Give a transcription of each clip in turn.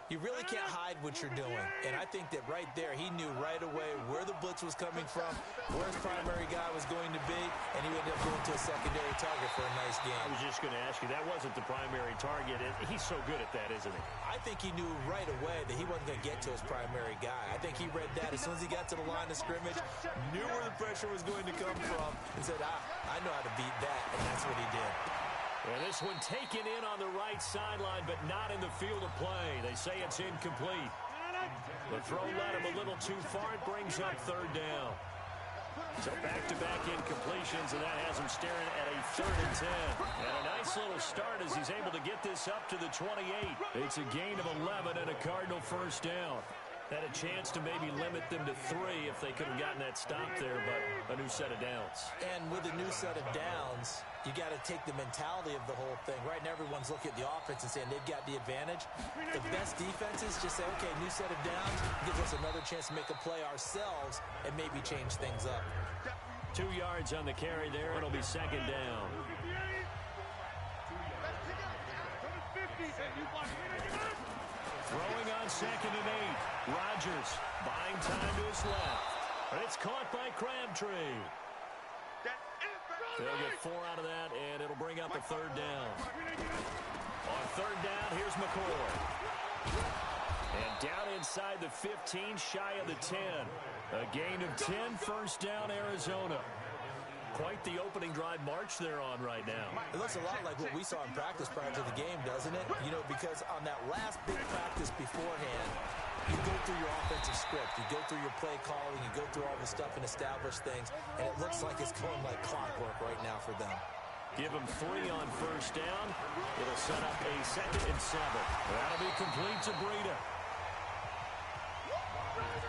You really can't hide what you're doing. And I think that right there, he knew right away where the blitz was coming from, where his primary guy was going to be, and he ended up going to a secondary target for a nice game. I was just going to ask you, that wasn't the primary target. He's so good at that, isn't he? I think he knew right away that he wasn't going to get to his primary guy. I think he read that as soon as he got to the line of scrimmage, knew where the pressure was going to come from, and said, I know how to beat that, and that's what he did. And this one taken in on the right sideline, but not in the field of play. They say it's incomplete. The throw led him a little too far. It brings up third down. So back-to-back incompletions, and that has him staring at a 3rd and 10. And a nice little start as he's able to get this up to the 28. It's a gain of 11 and a Cardinal first down. Had a chance to maybe limit them to 3 if they could have gotten that stop there, but a new set of downs. And with a new set of downs, you got to take the mentality of the whole thing. Right now, everyone's looking at the offense and saying they've got the advantage. The best defenses just say, okay, new set of downs gives us another chance to make a play ourselves and maybe change things up. 2 yards on the carry there. It'll be second down. Throwing on 2nd and 8. Rodgers buying time to his left. But it's caught by Crabtree. They'll get 4 out of that, and it'll bring up a 3rd down. On 3rd down, here's McCoy. And down inside the 15, shy of the 10. A gain of 10, first down, Arizona. Quite the opening drive march they're on right now. It looks a lot like what we saw in practice prior to the game, doesn't it? You know, because on that last big practice beforehand, you go through your offensive script, you go through your play calling, you go through all the stuff and establish things, and it looks like it's going like clockwork right now for them. Give them 3 on first down. It'll set up a 2nd and 7. That'll be complete to Breida.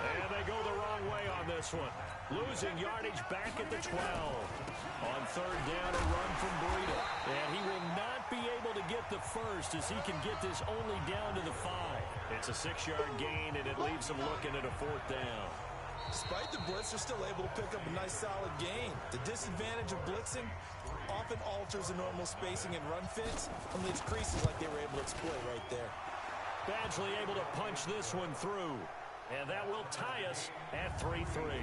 And they go the wrong way on this one. Losing yardage back at the 12. On 3rd down, a run from Breida. And he will not be able to get the first as he can get this only down to the 5. It's a 6-yard gain, and it leaves him looking at a 4th down. Despite the blitz, they're still able to pick up a nice, solid gain. The disadvantage of blitzing often alters the normal spacing and run fits and leaves creases like they were able to exploit right there. Badgley able to punch this one through. And that will tie us at 3-3.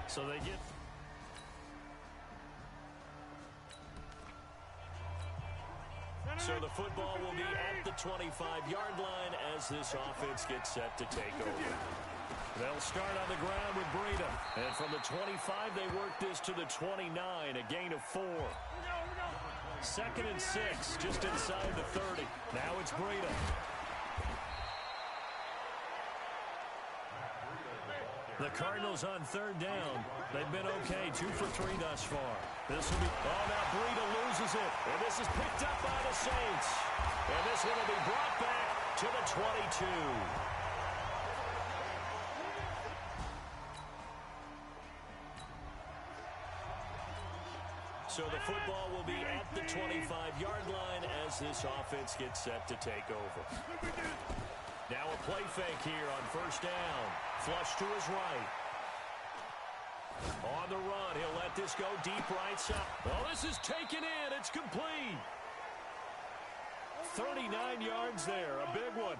So they get... So the football will be at the 25-yard line as this offense gets set to take over. They'll start on the ground with Breida. And from the 25, they work this to the 29, a gain of 4. 2nd and 6, just inside the 30. Now it's Breida. The Cardinals on 3rd down. They've been okay, 2 for 3 thus far. This will be, now Breida loses it. And this is picked up by the Saints. And this one will be brought back to the 22. So the football will be at the 25-yard line as this offense gets set to take over. Now a play fake here on 1st down. Flush to his right. On the run, he'll let this go deep right side. Well, this is taken in. It's complete. 39 yards there, a big one.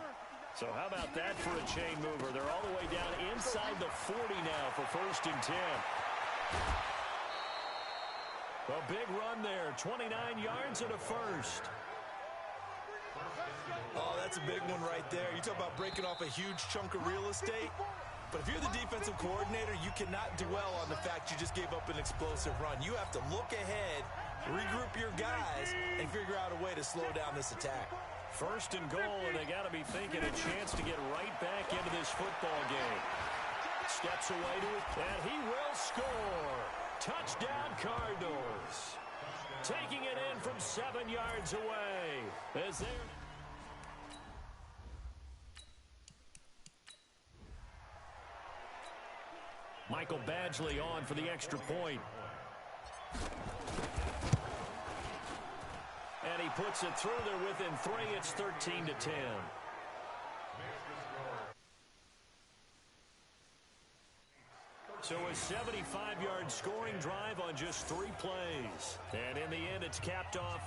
So how about that for a chain mover? They're all the way down inside the 40 now for 1st and 10. A big run there, 29 yards and a first. Oh, that's a big one right there. You talk about breaking off a huge chunk of real estate. But if you're the defensive coordinator, you cannot dwell on the fact you just gave up an explosive run. You have to look ahead, regroup your guys, and figure out a way to slow down this attack. 1st and goal, and they got to be thinking a chance to get right back into this football game. Steps away to it, and he will score. Touchdown, Cardinals. Taking it in from 7 yards away. As they're... Michael Badgley on for the extra point. And he puts it through there within 3. It's 13-10. So a 75-yard scoring drive on just 3 plays. And in the end, it's capped off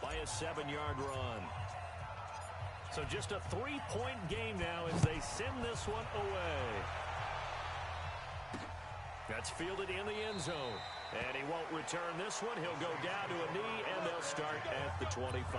by a 7-yard run. So just a 3-point game now as they send this one away. That's fielded in the end zone. And he won't return this one. He'll go down to a knee, and they'll start at the 25.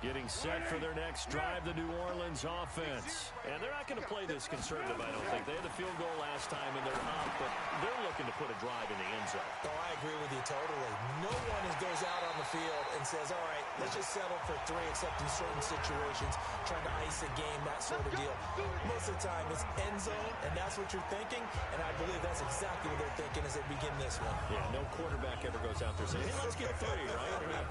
Getting set for their next drive, the New Orleans offense. And they're not going to play this conservative, I don't think. They had the field goal last time, and they're up, but they're looking to put a drive in the end zone. Oh, I agree with you totally. No one goes out on the field and says, all right, let's just settle for 3, except in certain situations, trying to ice a game, that sort of deal. Most of the time, it's end zone, and that's what you're thinking, and I believe that's exactly what they're thinking as they begin this one. Yeah, no quarterback ever goes out there saying, hey, let's get 3, right?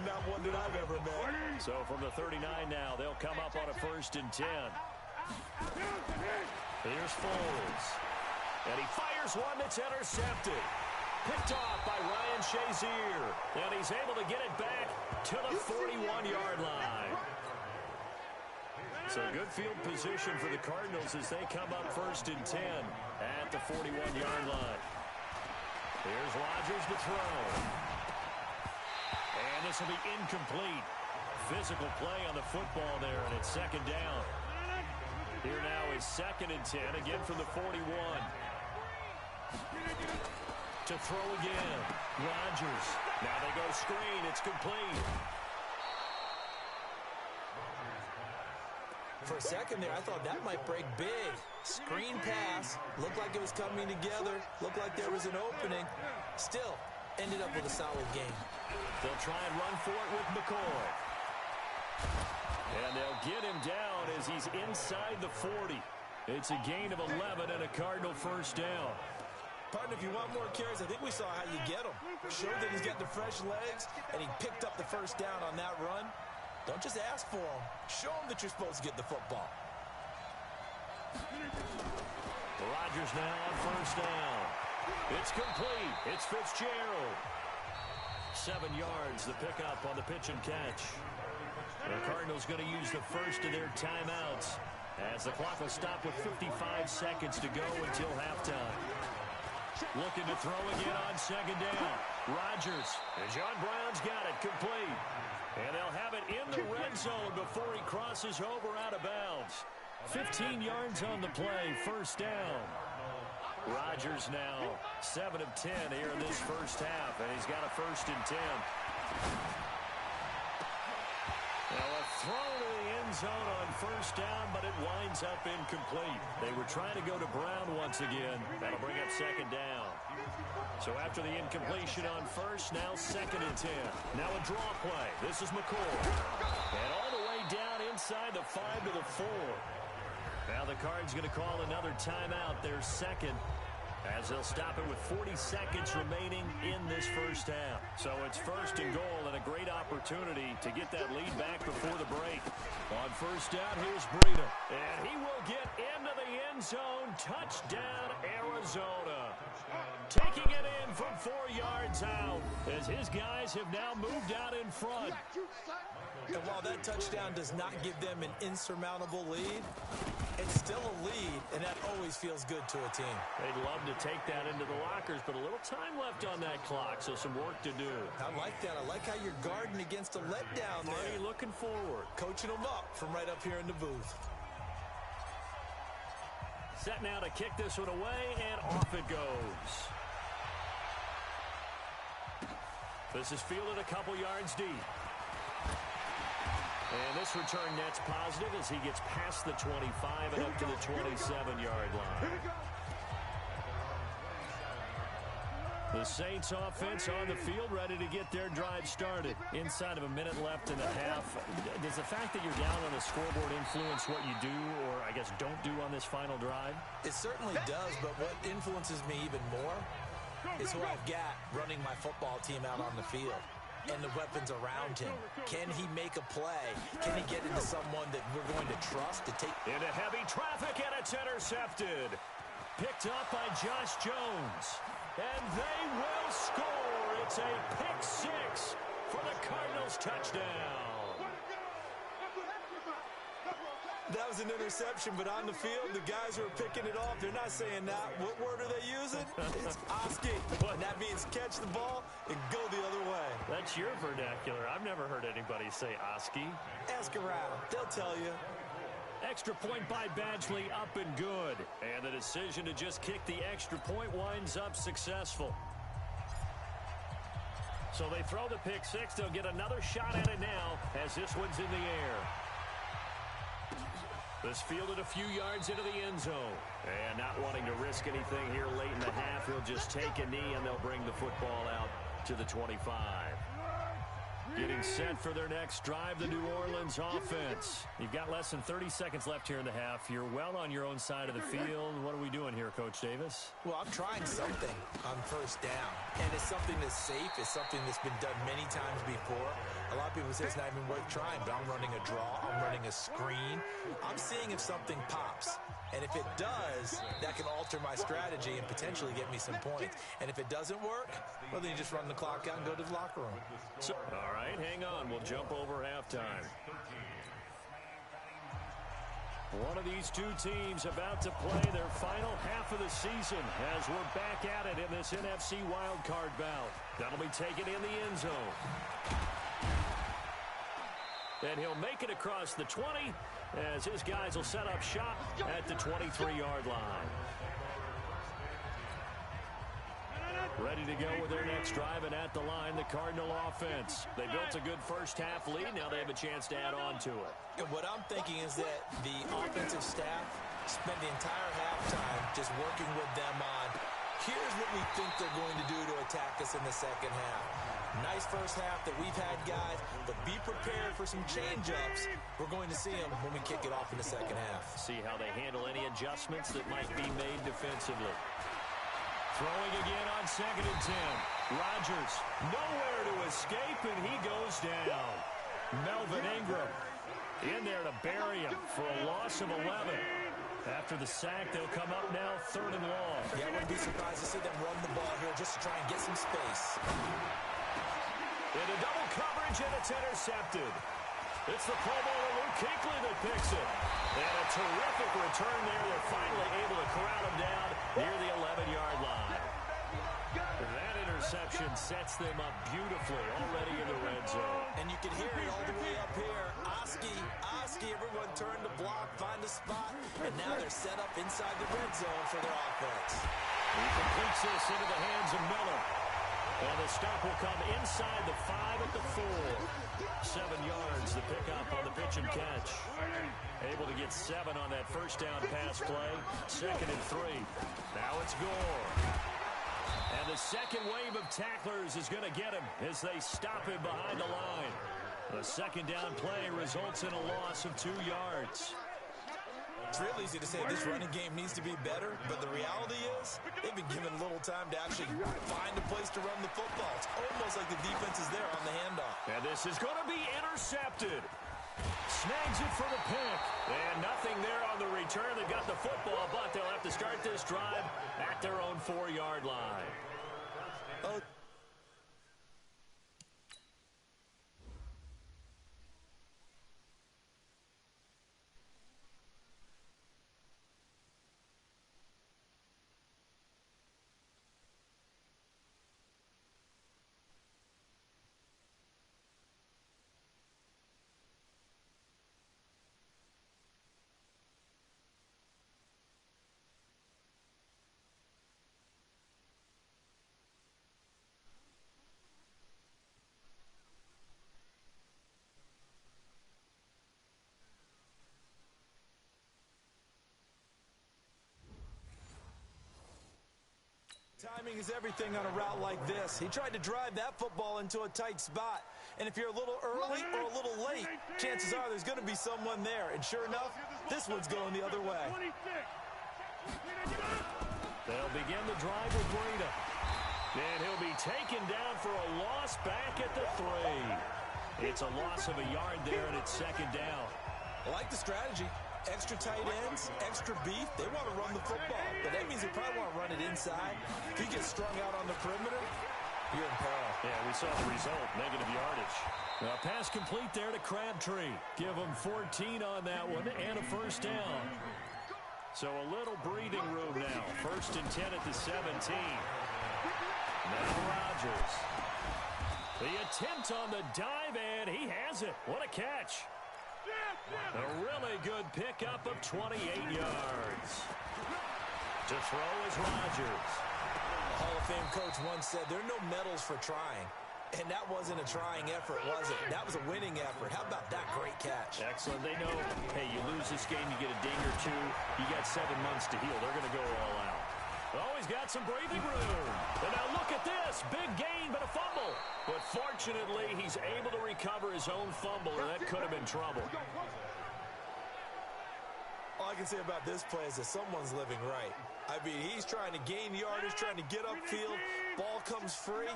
Not one that I've ever met. So from the 39 now, they'll come up on a 1st and 10. Here's Foles. And he fires one that's intercepted. Picked off by Ryan Shazier. And he's able to get it back to the 41-yard line. So good field position for the Cardinals as they come up 1st and 10 at the 41-yard line. Here's Rodgers to throw. And this will be incomplete. Physical play on the football there, and it's 2nd down. Here now is 2nd and 10, again from the 41. To throw again, Rodgers. Now they go screen, it's complete. For a second there, I thought that might break big. Screen pass, looked like it was coming together, looked like there was an opening. Still, ended up with a solid game. They'll try and run for it with McCoy. And they'll get him down as he's inside the 40. It's a gain of 11 and a Cardinal 1st down. Partner, if you want more carries, I think we saw how you get him. Showed that he's got the fresh legs, and he picked up the 1st down on that run. Don't just ask for him. Show him that you're supposed to get the football. Rodgers now on 1st down. It's complete. It's Fitzgerald. 7 yards, the pickup on the pitch and catch. The Cardinals going to use the first of their timeouts as the clock will stop with 55 seconds to go until halftime. Looking to throw again on 2nd down. Rodgers. And John Brown's got it complete. And they'll have it in the red zone before he crosses over out of bounds. 15 yards on the play, 1st down. Rodgers now 7 of 10 here in this 1st half, and he's got a 1st and 10. Now a throw to the end zone on 1st down, but it winds up incomplete. They were trying to go to Brown once again. That'll bring up 2nd down. So after the incompletion on 1st, now 2nd and 10. Now a draw play. This is McCoy. And all the way down inside the 5 to the 4. Now the Cards going to call another timeout, their 2nd, as they'll stop it with 40 seconds remaining in this 1st half. So it's 1st and goal and a great opportunity to get that lead back before the break. On 1st down, here's Breida. And he will get into the end zone. Touchdown, Arizona. Taking it in from 4 yards out as his guys have now moved out in front. And while that touchdown does not give them an insurmountable lead, it's still a lead, and that always feels good to a team. They'd love to take that into the lockers, but a little time left on that clock, so some work to do. I like that. I like how you're guarding against a letdown there. Marty looking forward. Coaching them up from right up here in the booth. Set now to kick this one away, and off it goes. This is fielded a couple yards deep. And this return net's positive as he gets past the 25 and up to the 27-yard line. The Saints offense on the field ready to get their drive started. Inside of a minute left in the half. Does the fact that you're down on the scoreboard influence what you do or, I guess, don't do on this final drive? It certainly does, but what influences me even more is who I've got running my football team out on the field. And the weapons around him. Can he make a play? Can he get into someone that we're going to trust to take? Into heavy traffic, and it's intercepted. Picked up by Josh Jones. And they will score. It's a pick 6 for the Cardinals touchdown. That was an interception, but on the field, the guys who are picking it off, they're not saying that. What word are they using? It's Oski. And that means catch the ball and go the other way. That's your vernacular. I've never heard anybody say Oski. Ask around. They'll tell you. Extra point by Badgley, up and good. And the decision to just kick the extra point winds up successful. So they throw the pick six. They'll get another shot at it now as this one's in the air. This fielded a few yards into the end zone. And not wanting to risk anything here late in the half, he'll just take a knee and they'll bring the football out to the 25. Getting set for their next drive, the New Orleans offense. You've got less than 30 seconds left here in the half. You're well on your own side of the field. What are we doing here, Coach Davis? Well, I'm trying something on first down. And it's something that's safe. It's something that's been done many times before. A lot of people say it's not even worth trying, but I'm running a draw. I'm running a screen. I'm seeing if something pops. And if it does, that can alter my strategy and potentially get me some points. And if it doesn't work, well, then you just run the clock out and go to the locker room. So, all right, hang on. We'll jump over halftime. One of these two teams about to play their final half of the season as we're back at it in this NFC wildcard bout. That'll be taken in the end zone. And he'll make it across the 20 as his guys will set up shop at the 23-yard line. Ready to go with their next drive, and at the line, the Cardinal offense. They built a good first-half lead. Now they have a chance to add on to it. And what I'm thinking is that the offensive staff spent the entire halftime just working with them on, here's what we think they're going to do to attack us in the second half. Nice first half that we've had, guys, but be prepared for some change-ups. We're going to see them when we kick it off in the second half. See how they handle any adjustments that might be made defensively. Throwing again on 2nd and 10. Rodgers, nowhere to escape, and he goes down. Melvin Ingram in there to bury him for a loss of 11. After the sack, they'll come up now 3rd and long. Yeah, I wouldn't be surprised to see them run the ball here just to try and get some space. Into double coverage, and it's intercepted. It's the Pro Bowler Luke Kuechly that picks it. And a terrific return there. They're finally able to corral him down near the 11-yard line. That interception sets them up beautifully already in the red zone. And you can hear it all the way up here. Oski, everyone turned to block, find a spot, and now they're set up inside the red zone for their offense. He completes this into the hands of Miller. And the stop will come inside the 5 at the 4. 7 yards, the pickup on the pitch and catch. Able to get 7 on that first down pass play. 2nd and 3. Now it's Gore. And the second wave of tacklers is going to get him as they stop him behind the line. The second down play results in a loss of 2 yards. It's real easy to say this running game needs to be better, but the reality is they've been given little time to actually find a place to run the football. It's almost like the defense is there on the handoff. And this is going to be intercepted. Snags it for the pick. And nothing there on the return. They've got the football, but they'll have to start this drive at their own 4-yard line. Oh. Timing is everything on a route like this. He tried to drive that football into a tight spot. And if you're a little early or a little late, chances are there's going to be someone there. And sure enough, this one's going the other way. They'll begin the drive with Breida. And he'll be taken down for a loss back at the 3. It's a loss of a yard there, and it's 2nd down. I like the strategy. Extra tight ends, extra beef. They want to run the football, but that means they probably want to run it inside. If he gets strung out on the perimeter, you're in peril. Yeah, we saw the result, negative yardage. A pass complete there to Crabtree. Give him 14 on that one and a first down. So a little breathing room now. First and 10 at the 17. Now Rodgers. The attempt on the dive, and he has it. What a catch. A really good pickup of 28 yards. To throw is Rodgers. The Hall of Fame coach once said there are no medals for trying. And that wasn't a trying effort, was it? That was a winning effort. How about that great catch? Excellent. They know, hey, you lose this game, you get a ding or two. You got 7 months to heal. They're going to go all out. Oh, he's got some breathing room. And now look at this. Big gain, but a fumble. But fortunately, he's able to recover his own fumble, or that could have been trouble. All I can say about this play is that someone's living right. I mean, he's trying to gain yardage, trying to get upfield. Ball comes free.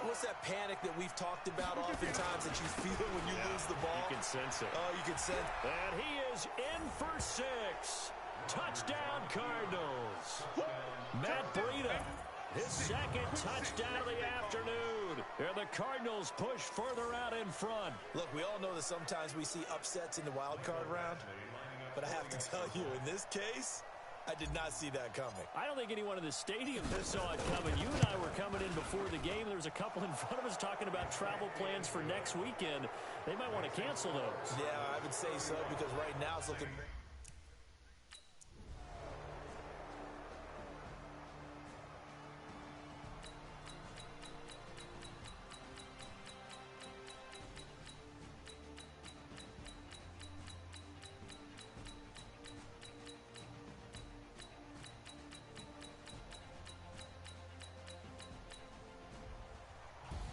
What's that panic that we've talked about oftentimes that you feel when you lose the ball? You can sense it. Oh, you can sense it. And he is in for 6. Touchdown, Cardinals. Matt Breida, his second touchdown of the afternoon. And the Cardinals push further out in front. Look, we all know that sometimes we see upsets in the wild card round. But I have to tell you, in this case, I did not see that coming. I don't think anyone in the stadium saw it coming. You and I were coming in before the game. There was a couple in front of us talking about travel plans for next weekend. They might want to cancel those. Yeah, I would say so, because right now it's looking...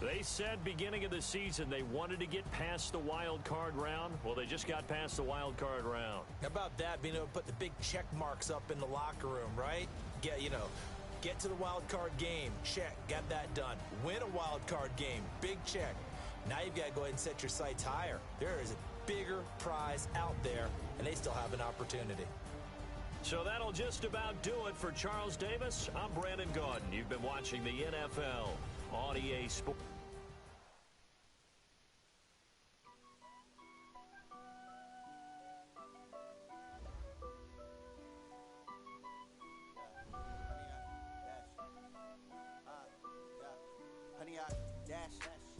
They said beginning of the season they wanted to get past the wild card round. Well, they just got past the wild card round. How about that, being able to put the big check marks up in the locker room, right? Get to the wild card game. Check. Got that done. Win a wild card game. Big check. Now you've got to go ahead and set your sights higher. There is a bigger prize out there, and they still have an opportunity. So that'll just about do it for Charles Davis. I'm Brandon Gaudin. You've been watching the NFL on EA Sports.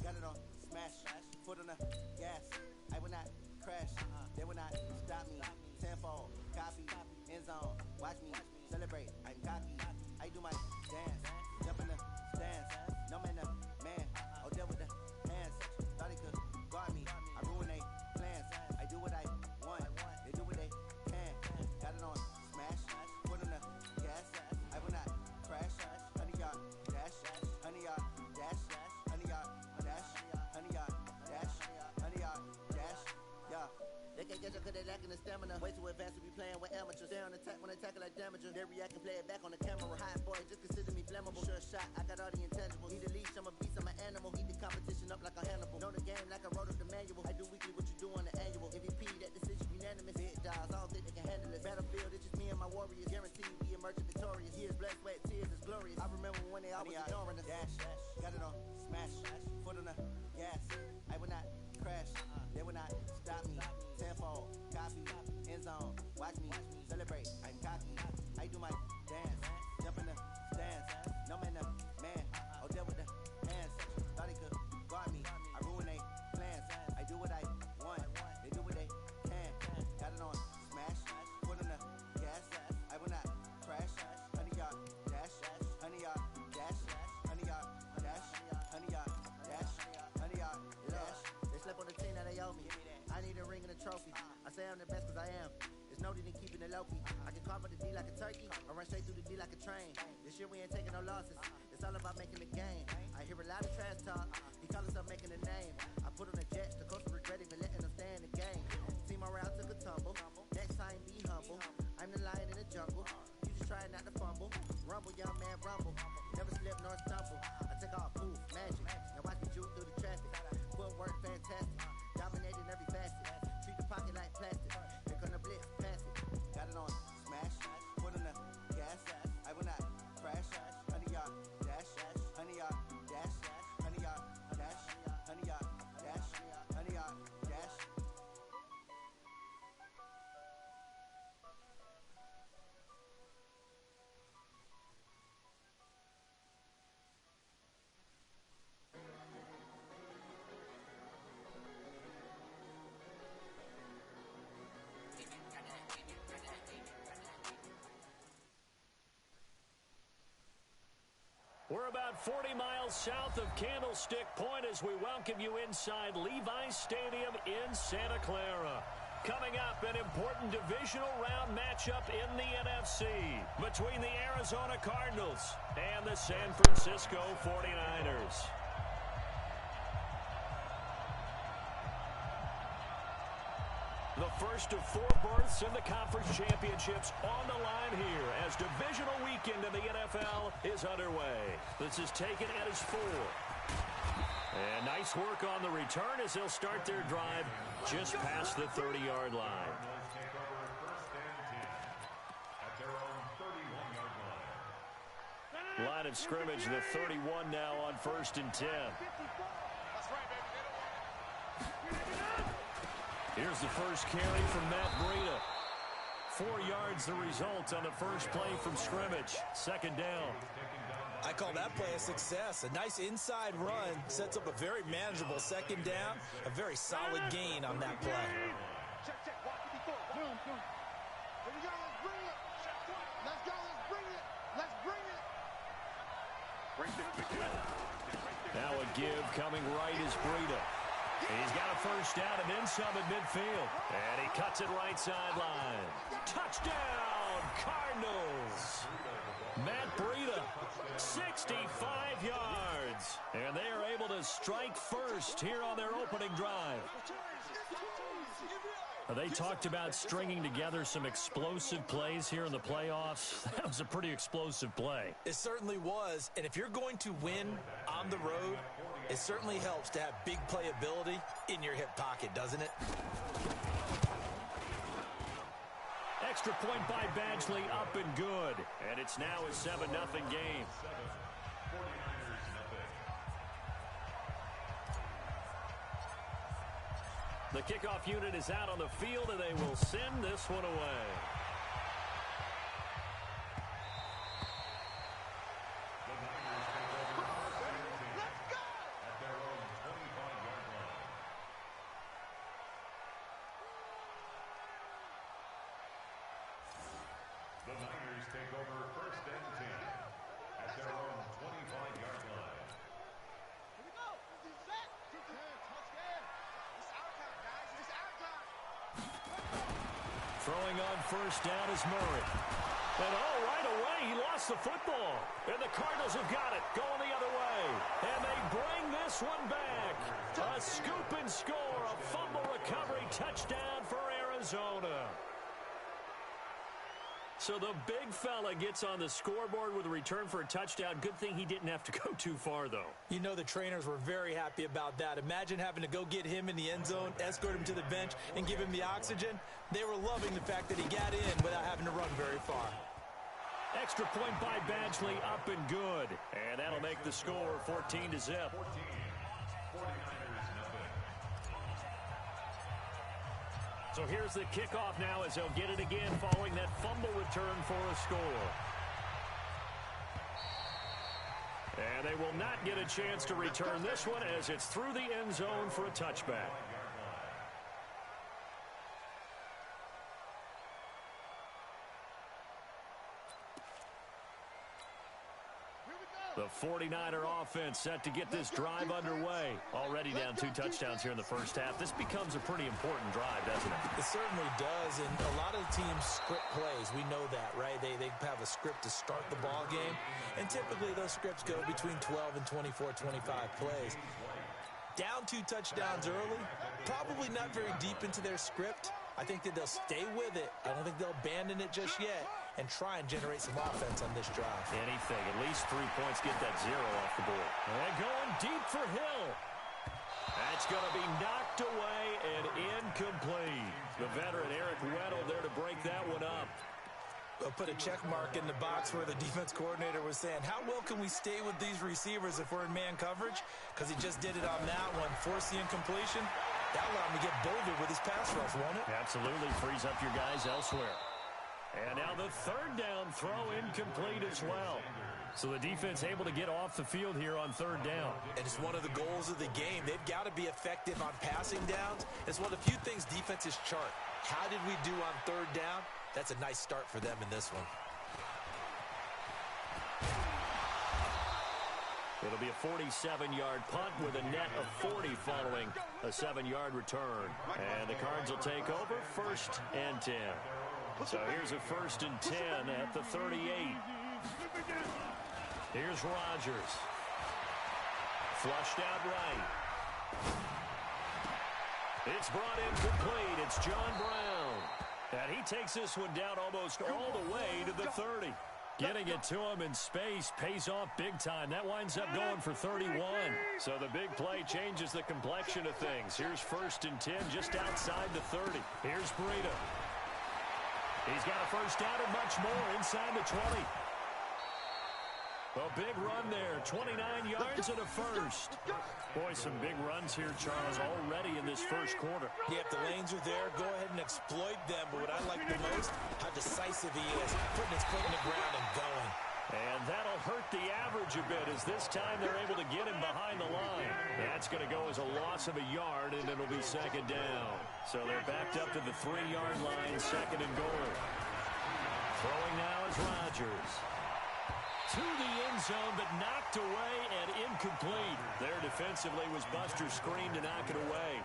Got it on smash, foot on the gas. I will not crash, they will not stop me. Tenfold, copy, end zone. Watch me celebrate. I'm cocky. I do my dance, jump in the stands. No man, the man. Oh, deal with the hands. Thought he could guard me. I ruin they plans. I do what I want. They do what they can. Got it on smash, foot on the gas. I will not crash. 100 yard dash, 100 yard dash. 100 yard dash, 100 yard dash, 100 yard dash, yeah. They can't get you cause they lacking the stamina. Way too advanced to be playing with amateurs. Stay on attack when they tackle like damager. They react and play it back on the camera. Hot boy, just consider me flammable. Sure shot, I got all the intangibles. Need a leash, I'm a beast, I'm an animal. Heat the competition up like a Hannibal. Know the game like I wrote up the manual. I do weekly what you do on the annual. MVP, that decision unanimous. Big dogs, I don't think they can handle it. Battlefield, it's just me and my warriors. Guaranteed we emerge victorious. Years, blood, sweat, tears, it's glorious. I remember when they always ignoring us. Dash, got it on smash, foot on the gas. I will not crash, they will not stop me. Tenfold, copy, end zone. Watch me celebrate. I'm cocky. I do my dance, jump in the stands. No man, the man. Oh, deal with the hands. Thought he could guard me. I ruin they plans. I do what I want. They do what they can. Got it on smash, foot on the gas. I will not crash. 100 yard dash, 100 yard dash, 100 yard dash, 100 yard dash, 100 yard dash. They slept on the team that they owe me. I need a ring and a trophy. I say I'm the best cause I am. It's noted in keeping it low-key. I can carve up the D like a turkey. I run straight through the D like a train. This year we ain't taking no losses. It's all about making the game. I hear a lot of trash talk. He call himself making a name. I put on the Jets. The coach regret even letting them stay in the game. Team morale took a tumble. Next time be humble. I'm the lion in the jungle. You just try not to fumble. Rumble, young man, rumble. Never slip nor stumble. I take off, poof, magic. Now watch me juke through the traffic. Footwork fantastic. Dominating every facet. Treat the pocket like plastic. Here come the blitz, pass it. Got it on smash, foot on the gas. I will not crash. 100 yard dash, 100 yard dash, We're about 40 miles south of Candlestick Point as we welcome you inside Levi's Stadium in Santa Clara. Coming up, an important divisional round matchup in the NFC between the Arizona Cardinals and the San Francisco 49ers. The first of 4 berths in the conference championships on the line here as divisional weekend in the NFL is underway. This is taken at his 4. And nice work on the return as they'll start their drive just past the 30-yard line. Line of scrimmage, the 31 now on 1st and 10. Here's the first carry from Matt Breida. 4 yards the result on the first play from scrimmage. 2nd down. I call that play a success. A nice inside run sets up a very manageable 2nd down. A very solid gain on that play. Check, watch it before. Here we go, let's bring it. Let's go, let's bring it. Now a give coming right is Breida. He's got a first down and then some at midfield. And he cuts it right sideline. Touchdown, Cardinals. Matt Breida, 65 yards. And they are able to strike first here on their opening drive. They talked about stringing together some explosive plays here in the playoffs. That was a pretty explosive play. It certainly was. And if you're going to win on the road, it certainly helps to have big playability in your hip pocket, doesn't it? Extra point by Badgley, up and good. And it's now a 7-0 game. The kickoff unit is out on the field, and they will send this one away. The Niners take over 1st and 10 at their own 25-yard line. Here we go. This is set. Touchdown. It's our time, guys. It's our time. Throwing on first down is Murray. And right away, he lost the football. And the Cardinals have got it, going the other way. And they bring this one back. A scoop and score, a fumble recovery touchdown for Arizona. So the big fella gets on the scoreboard with a return for a touchdown. Good thing he didn't have to go too far, though. You know the trainers were very happy about that. Imagine having to go get him in the end zone, escort him to the bench, and give him the oxygen. They were loving the fact that he got in without having to run very far. Extra point by Badgley, up and good. And that'll make the score 14-0. So here's the kickoff now as they'll get it again following that fumble return for a score. And they will not get a chance to return this one as it's through the end zone for a touchback. The 49er offense set to get this drive underway. Already down 2 touchdowns here in the first half. This becomes a pretty important drive, doesn't it? It certainly does, and a lot of the teams script plays. We know that, right? They have a script to start the ball game, and typically those scripts go between 12 and 24, 25 plays. Down 2 touchdowns early, probably not very deep into their script. I think that they'll stay with it. I don't think they'll abandon it just yet and try and generate some offense on this drive. Anything. At least 3 points. Get that 0 off the board. And going deep for Hill. That's going to be knocked away and incomplete. The veteran Eric Weddle there to break that one up. I'll put a check mark in the box where the defense coordinator was saying, how well can we stay with these receivers if we're in man coverage? Because he just did it on that one. Force the incompletion. That allowed him to get bolder with his pass rush, won't it? Absolutely. Frees up your guys elsewhere. And now the 3rd down throw incomplete as well. So the defense able to get off the field here on 3rd down. And it's one of the goals of the game. They've got to be effective on passing downs. It's one of the few things defenses chart. How did we do on 3rd down? That's a nice start for them in this one. It'll be a 47-yard punt with a net of 40 following a 7-yard return. And the Cards will take over 1st and 10. So here's a 1st and 10 at the 38. Here's Rodgers. Flushed out right. It's brought in complete. It's John Brown. And he takes this one down almost all the way to the 30. Getting it to him in space pays off big time. That winds up going for 31. So the big play changes the complexion of things. Here's 1st and 10 just outside the 30. Here's Breida. He's got a first down and much more inside the 20. A big run there, 29 yards and a first. Boy, some big runs here, Charles, already in this first quarter. Yeah, if the lanes are there, go ahead and exploit them. But what I like the most, how decisive he is, putting his foot in the ground and going. And that'll hurt the average a bit as this time they're able to get him behind the line. That's going to go as a loss of a yard, and it'll be 2nd down. So they're backed up to the 3-yard line, 2nd and goal. Throwing now is Rodgers. To the end zone, but knocked away and incomplete. There defensively was Buster screen to knock it away.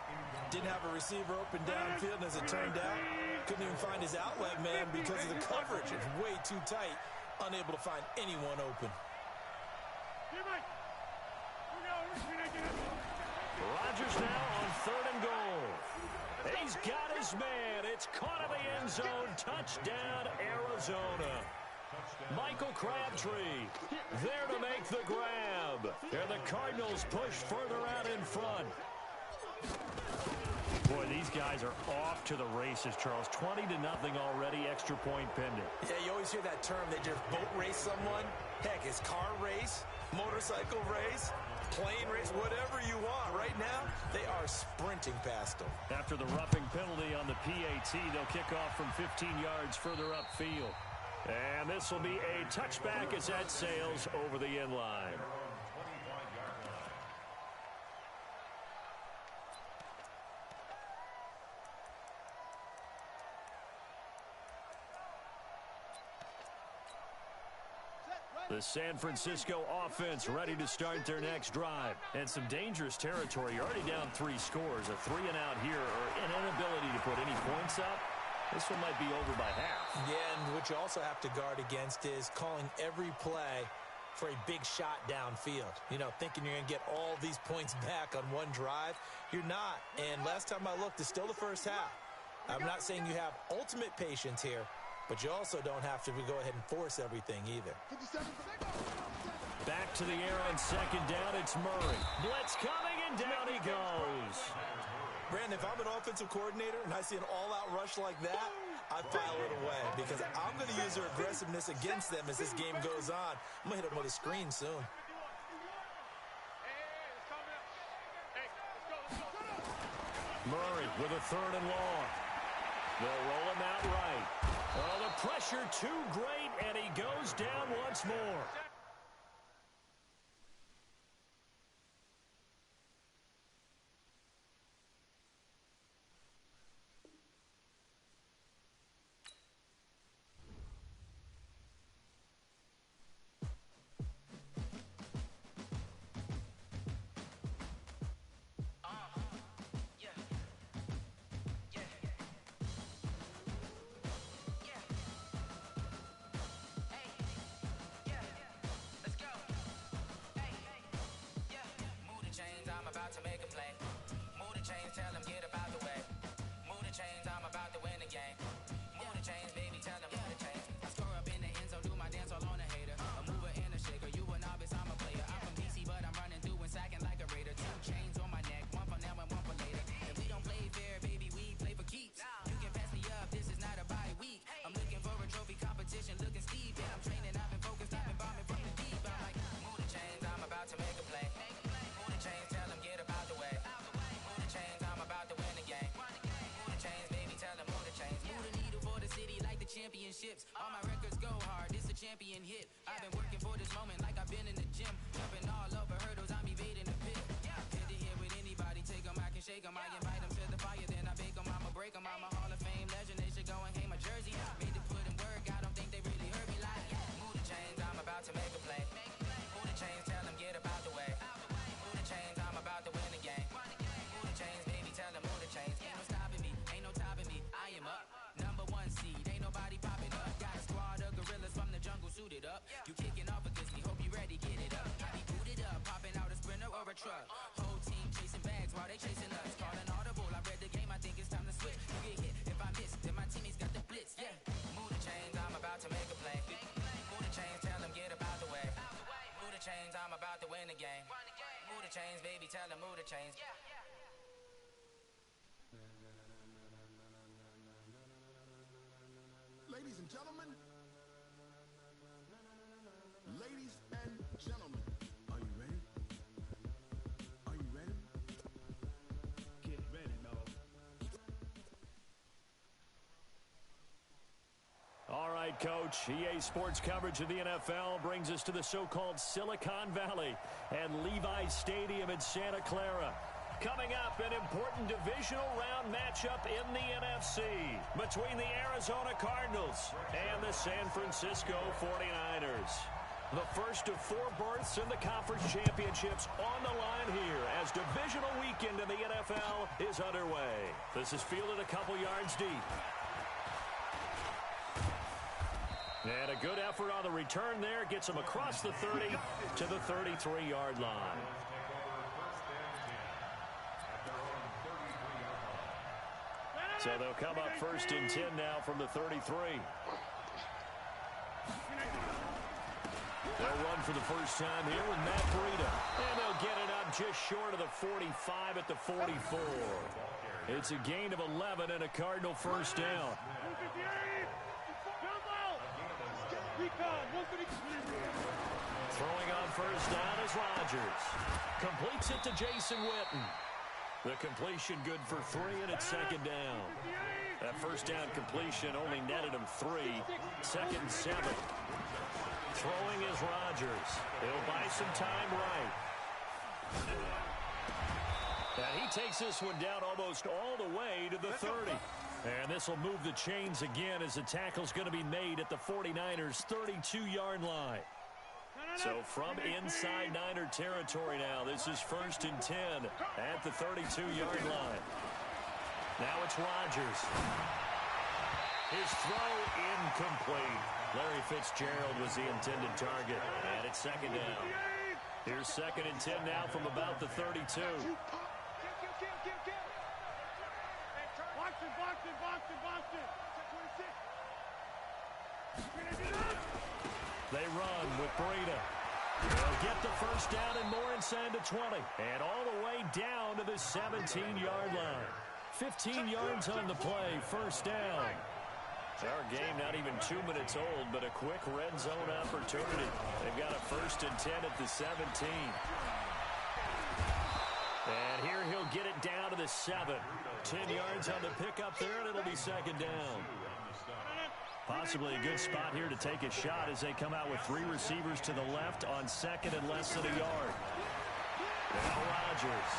Didn't have a receiver open downfield, and as it turned out, couldn't even find his outlet man because of the coverage. It's way too tight, unable to find anyone open. Rodgers now on 3rd and goal. He's got his man. It's caught in the end zone. Touchdown, Arizona. Michael Crabtree there to make the grab. And the Cardinals push further out in front. Boy, these guys are off to the races, Charles. 20-0 already, extra point pending. Yeah, you always hear that term. They just boat race someone. Heck, it's car race, motorcycle race, plane race, whatever you want. Right now, they are sprinting past them. After the roughing penalty on the PAT, they'll kick off from 15 yards further upfield. And this will be a touchback as that sails over the end line. The San Francisco offense ready to start their next drive. And some dangerous territory. You're already down 3 scores. A 3-and-out here or an inability to put any points up. This one might be over by half. Yeah, and what you also have to guard against is calling every play for a big shot downfield. You know, thinking you're going to get all these points back on one drive. You're not. And last time I looked, it's still the first half. I'm not saying you have ultimate patience here, but you also don't have to go ahead and force everything either. Back to the air on 2nd down, it's Murray. Blitz coming, and down he goes. Brandon, if I'm an offensive coordinator and I see an all-out rush like that, I file it away because I'm going to use their aggressiveness against them as this game goes on. I'm going to hit them with a screen soon. Murray with a 3rd and long. They'll roll him out right. Oh, the pressure too great, and he goes down once more. All my records go hard, this a champion hit. I've been working for this moment like I've been in the gym. Jumping all over hurdles, I'm evading the pit. Head to head with anybody, take them, I can shake them. I invite them to the fire, then I bake them, I'ma break them. I'm a Hall of Fame legend, they should go and hang my jersey. Made to put in work, I don't think they really heard me like. Move the chains, I'm about to make a play. Move the chains, tell them get up out the way. truck. Whole team chasing bags while they chasing us. Calling audible, I read the game, I think it's time to switch. You get hit, if I miss, then my teammates got the blitz, yeah. Move the chains, I'm about to make a play. Move the chains, tell them get about the way. Move the chains, I'm about to win the game. Move the chains, baby, tell them move the chains. Ladies and gentlemen, are you ready? Are you ready? Get ready, dog. All right, Coach. EA Sports coverage of the NFL brings us to the so-called Silicon Valley and Levi's Stadium in Santa Clara. Coming up, an important divisional round matchup in the NFC between the Arizona Cardinals and the San Francisco 49ers. The first of 4 berths in the conference championships on the line here as divisional weekend in the NFL is underway. This is fielded a couple yards deep. And a good effort on the return there gets him across the 30 to the 33-yard line. So they'll come up first and 10 now from the 33. They'll run for the first time here with Matt Breida. And they'll get it up just short of the 45 at the 44. It's a gain of 11 and a Cardinal first down. Throwing on first down is Rodgers. Completes it to Jason Witten. The completion good for 3, and it's second down. That first down completion only netted him 3. Second and 7. Throwing is Rodgers. He'll buy some time right. And he takes this one down almost all the way to the 30. And this will move the chains again as the tackle's going to be made at the 49ers' 32-yard line. So from inside Niner territory now, this is first and 10 at the 32-yard line. Now it's Rodgers. His throw incomplete. Larry Fitzgerald was the intended target, and it's second down. Here's second and 10 now from about the 32. They run with Breida. They'll get the first down and more inside the 20. And all the way down to the 17-yard line. 15 yards on the play, first down. Our game not even 2 minutes old, but a quick red zone opportunity. They've got a first and 10 at the 17. And here he'll get it down to the 7. 10 yards on the pickup there, and it'll be second down. Possibly a good spot here to take a shot as they come out with 3 receivers to the left on second and less than a yard. Now Rodgers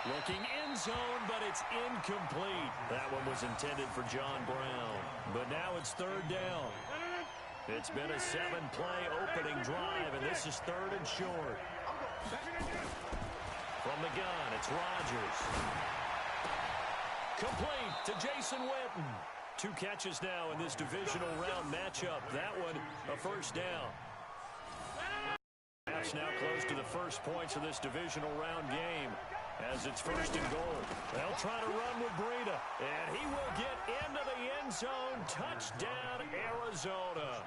looking end zone, but it's incomplete. That one was intended for John Brown. But now it's third down. It's been a 7-play opening drive, and this is third and short. From the gun, it's Rodgers. Complete to Jason Witten. 2 catches now in this divisional round matchup. That one, a first down. That's now close to the first points of this divisional round game as it's first and goal. They'll try to run with Breida, and he will get into the end zone. Touchdown, Arizona.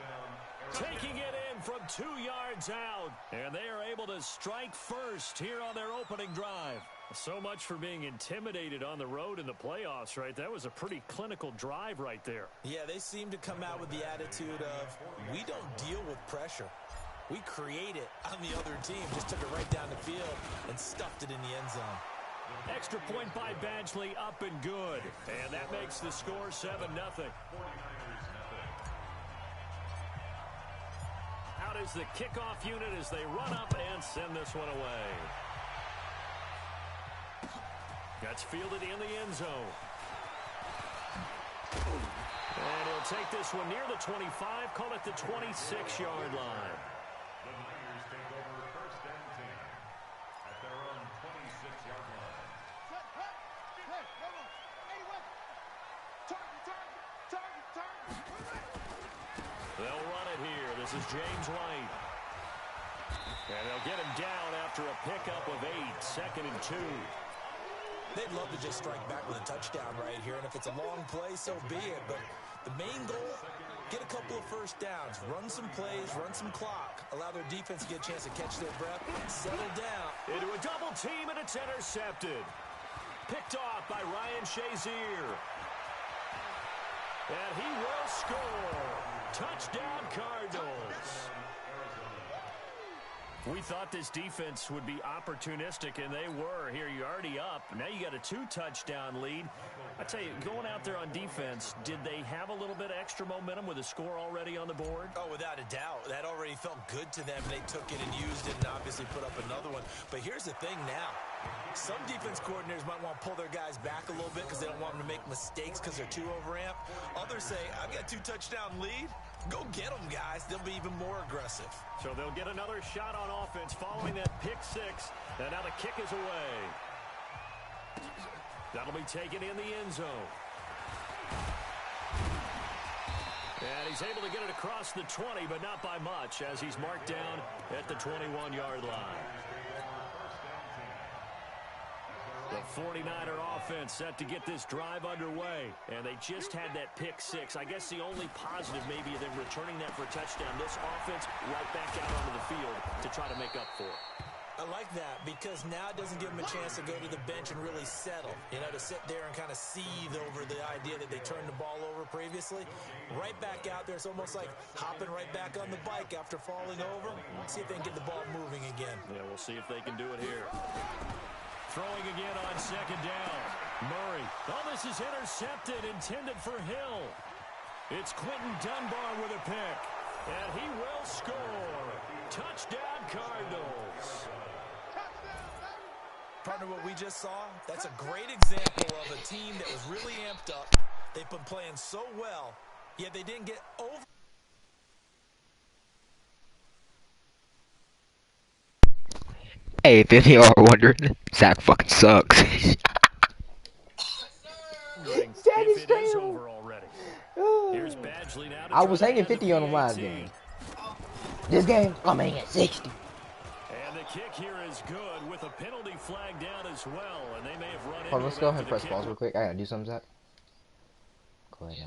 Taking it in from 2 yards out, and they are able to strike first here on their opening drive. So much for being intimidated on the road in the playoffs, right? That was a pretty clinical drive right there. Yeah, they seem to come out with the attitude of, we don't deal with pressure. We create it on the other team. Just took it right down the field and stuffed it in the end zone. Extra point by Badgley, up and good. And that makes the score 7-0. Out is the kickoff unit as they run up and send this one away. That's fielded in the end zone. And he'll take this one near the 25, call it the 26-yard line. The Niners take over first and 10 at their own 26-yard line. They'll run it here. This is James White. And they'll get him down after after a pickup of 8, 2nd and 2. They'd love to just strike back with a touchdown right here, and if it's a long play, so be it. But the main goal, get a couple of first downs, run some plays, run some clock, allow their defense to get a chance to catch their breath, settle down. Into a double team, and it's intercepted. Picked off by Ryan Shazier. And he will score. Touchdown, Cardinals. We thought this defense would be opportunistic, and they were. Here, you're already up. Now you got a 2-touchdown lead. I tell you, going out there on defense, did they have a little bit of extra momentum with a score already on the board? Oh, without a doubt. That already felt good to them. They took it and used it and obviously put up another one. But here's the thing now. Some defense coordinators might want to pull their guys back a little bit because they don't want them to make mistakes because they're too overamped. Others say, I've got a 2-touchdown lead. Go get them, guys. They'll be even more aggressive. So they'll get another shot on offense following that pick 6. And now the kick is away. That'll be taken in the end zone. And he's able to get it across the 20, but not by much, as he's marked down at the 21-yard line. The 49er offense set to get this drive underway, and they just had that pick 6. I guess the only positive maybe of them returning that for a touchdown. This offense right back out onto the field to try to make up for it. I like that because now it doesn't give them a chance to go to the bench and really settle. You know, to sit there and kind of seethe over the idea that they turned the ball over previously. Right back out there. It's almost like hopping right back on the bike after falling over. See if they can get the ball moving again. Yeah, we'll see if they can do it here. Throwing again on 2nd down. Murray. Oh, this is intercepted, intended for Hill. It's Quentin Dunbar with a pick. And he will score. Touchdown, Cardinals. Partner, what we just saw, that's a great example of a team that was really amped up. They've been playing so well, yet they didn't get over. Hey, if any of y'all are wondering, Zach fucking sucks. I was hanging 50 on him last game. This game, I'm hanging 60. And the kick here is good with a penalty flag down as well, and they may have run Hold on, let's go ahead and press pause real quick. I gotta do something, Zach. Go ahead,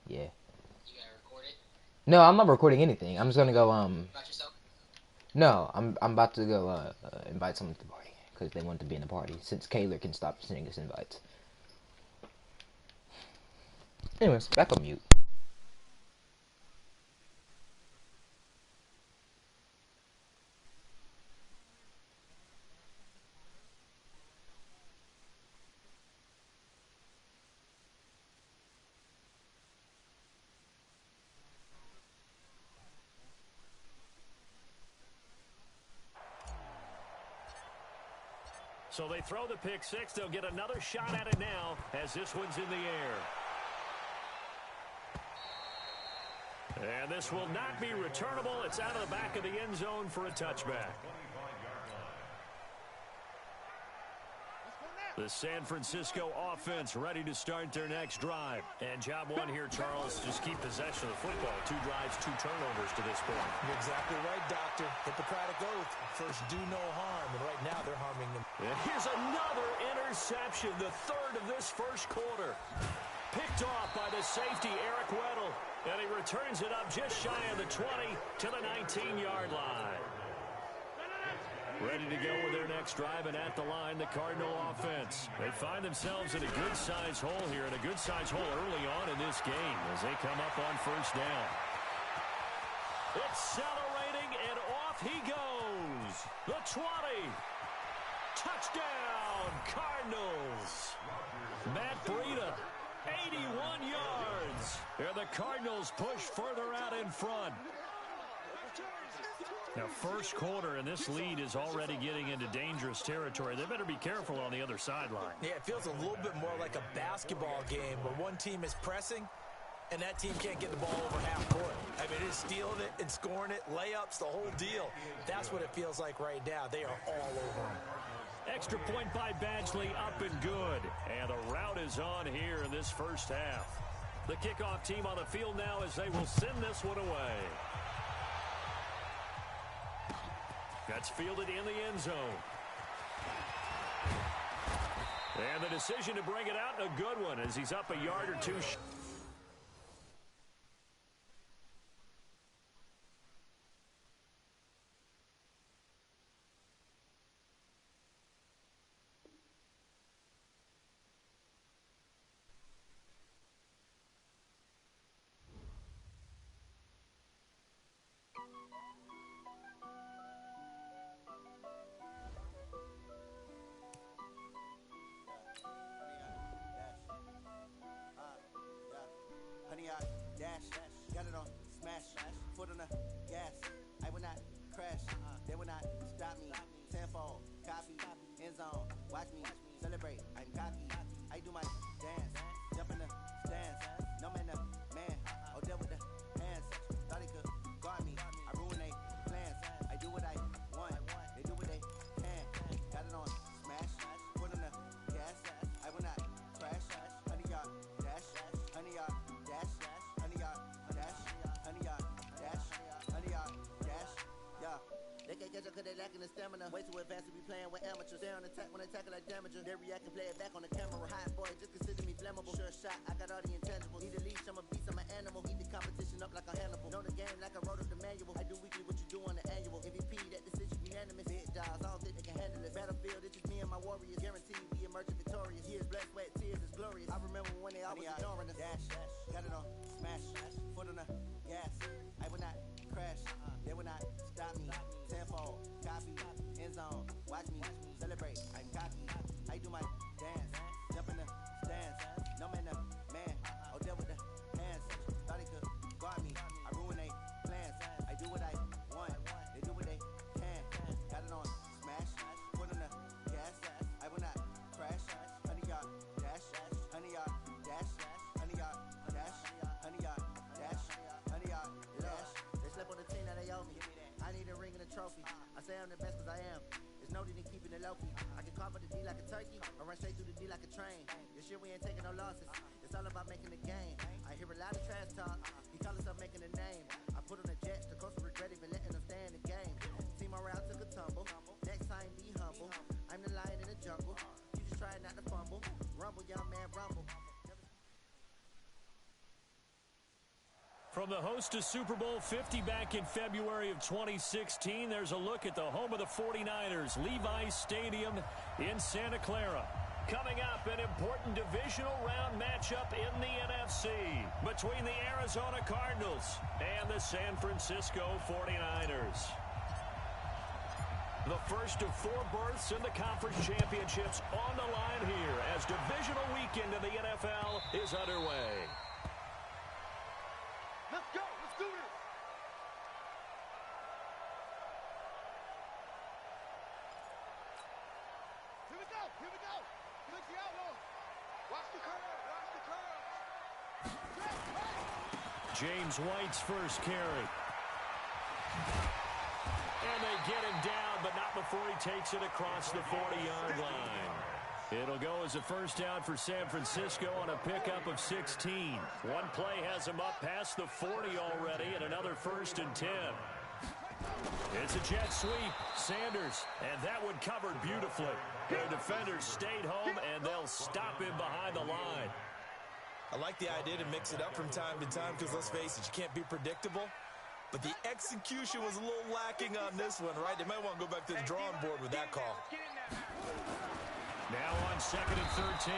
yeah. You gotta record it? No, I'm not recording anything. I'm just gonna go, About yourself? No, I'm about to go, invite someone to the party. Because they want to be in the party. Since Kaylor can stop sending us invites. Anyways, back on mute. So they throw the pick 6. They'll get another shot at it now as this one's in the air. And this will not be returnable. It's out of the back of the end zone for a touchback. The San Francisco offense ready to start their next drive. And job one here, Charles, just keep possession of the football. 2 drives, 2 turnovers to this point. You're exactly right, Doctor. Hippocratic oath. First, do no harm. And right now, they're harming them. And here's another interception, the 3rd of this first quarter. Picked off by the safety, Eric Weddle. And he returns it up just shy of the 20 to the 19-yard line. Ready to go with their next drive, and at the line, the Cardinal offense. They find themselves in a good-sized hole here, and a good-sized hole early on in this game as they come up on first down. Accelerating, and off he goes. The 20. Touchdown, Cardinals. Matt Breida, 81 yards. And the Cardinals push further out in front. Now, first quarter, and this lead is already getting into dangerous territory. They better be careful on the other sideline. Yeah, it feels a little bit more like a basketball game where one team is pressing and that team can't get the ball over half court. I mean, it's stealing it and scoring it, layups, the whole deal. That's what it feels like right now. They are all over them. Extra point by Badgley, up and good. And the route is on here in this first half. The kickoff team on the field now as they will send this one away. That's fielded in the end zone. And the decision to bring it out, a good one, as he's up a yard or two. Dash, got it on, smash, foot on the gas. I will not crash, they will not stop me. Tenfold, copy, end zone, watch me celebrate. I'm cocky, I do my dance, jump in the stands. No man, man, oh deal with the hands. Thought he could guard me, I ruin they plans. I do what I want, they do what they can. Got it on, smash, foot on the gas. I will not crash, 100 yard dash, 100 yard dash. 100 yard dash, 100 yard dash, 100 yard dash, yeah. They can't catch up cause they lacking the stamina. Way too advanced to be playing with amateurs. Stay on attack when they tackle like damager. They react and play it back on the camera. Hot boy, just consider me flammable. Sure shot, I got all the intangibles. Need a leash, I'm a beast, I'm an animal. Eat the competition up like a Hannibal. Know the game like I wrote up the manual. I do weekly what you do on the annual. MVP, that decision unanimous. Big dogs, I don't think they can handle it. Battlefield, it's just me and my warriors. Guaranteed we emerging victorious. Years, blood, sweat, tears, it's glorious. I remember when they always ignoring us. Dash, got it on, smash, foot on the gas. I will not crash, they will not stop me. Tenfold, copy, end zone, watch me celebrate. I'm cocky, I do my dance, jump in the stands. No man, man, oh deal with the hands. Thought he could guard me, I ruin they plans. I do what I want, they do what they can. Got it on, smash, foot on the gas. I will not crash, 100 yard dash, 100 yard dash, 100 yard dash, 100 yard dash, 100 yard dash. They slept on the team, now they owe me. I need a ring and a trophy. I say I'm the best cause I am. There's no need in keeping it low-key. I can carve up the D like a turkey or run straight through the D like a train. This year we ain't taking no losses. It's all about making the game. I hear a lot of trash talk. He call himself making a name. I put on the Jets. The coach will regret even letting them stay in the game. Team around took a tumble. Next time be humble. I'm the lion in the jungle. You just try not to fumble. Rumble, young man, rumble. From the host to Super Bowl 50 back in February of 2016, there's a look at the home of the 49ers, Levi's Stadium in Santa Clara. Coming up, an important divisional round matchup in the NFC between the Arizona Cardinals and the San Francisco 49ers. The first of 4 berths in the conference championships on the line here as divisional weekend in the NFL is underway. Let's go. Let's do this. Here we go. Here we go. Look the outlaw. Watch the curve. Watch the curve. James White's first carry. And they get him down, but not before he takes it across the 40-yard line. It'll go as a first down for San Francisco on a pickup of 16. One play has him up past the 40 already, and another 1st and 10. It's a jet sweep. Sanders, and that one covered beautifully. Their defenders stayed home, and they'll stop him behind the line. I like the idea to mix it up from time to time because, let's face it, you can't be predictable. But the execution was a little lacking on this one, right? They might want to go back to the drawing board with that call. Now on 2nd and 13.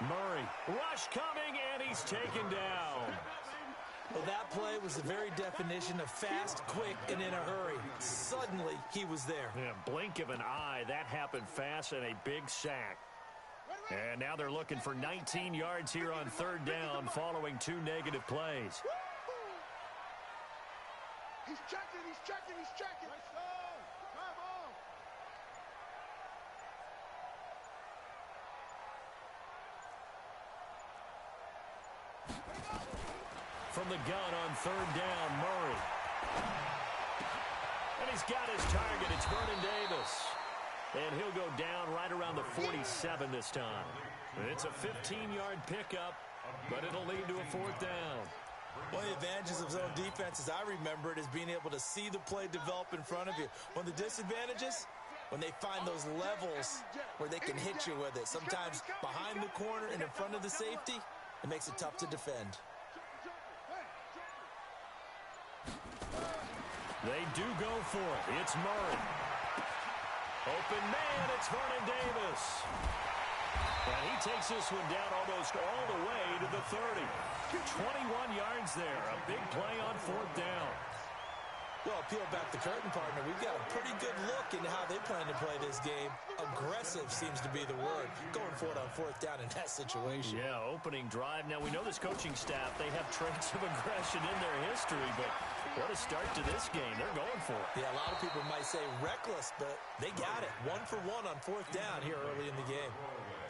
Murray. Rush coming, and he's taken down. Well, that play was the very definition of fast, quick, and in a hurry. Suddenly, he was there. Yeah, blink of an eye. That happened fast and a big sack. And now they're looking for 19 yards here on 3rd down following 2 negative plays. He's checking. He's checking. He's checking. Let's go. Come on. From the gun on 3rd down, Murray. And he's got his target. It's Vernon Davis. And he'll go down right around the 47 this time. It's a 15-yard pickup, but it'll lead to a 4th down. Well, the advantage advantages of zone defense, as I remember it, is being able to see the play develop in front of you. One of the disadvantages, when they find those levels where they can hit you with it. Sometimes behind the corner and in front of the safety, it makes it tough to defend. They do go for it. It's Murray. Open man, it's Vernon Davis. And he takes this one down almost all the way to the 30. 21 yards there. A big play on fourth down. Well, peel back the curtain, partner. We've got a pretty good look into how they plan to play this game. Aggressive seems to be the word. Going for it on fourth down in that situation. Yeah, opening drive. Now, we know this coaching staff, they have traits of aggression in their history, but what a start to this game. They're going for it. Yeah, a lot of people might say reckless, but they got it. 1 for 1 on fourth down here early in the game.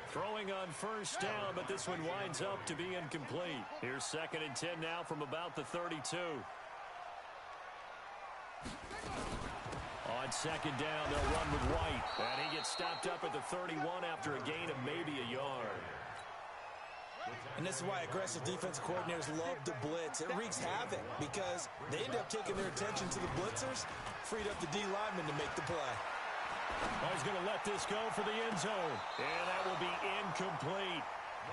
Throwing on first down, but this one winds up to be incomplete. Here's 2nd and 10 now from about the 32. On 2nd down, they'll run with White. And he gets stopped up at the 31 after a gain of maybe a yard. And this is why aggressive defensive coordinators love to blitz. It wreaks havoc because they end up taking their attention to the blitzers, freed up the D lineman to make the play. Oh, he's going to let this go for the end zone. And that will be incomplete.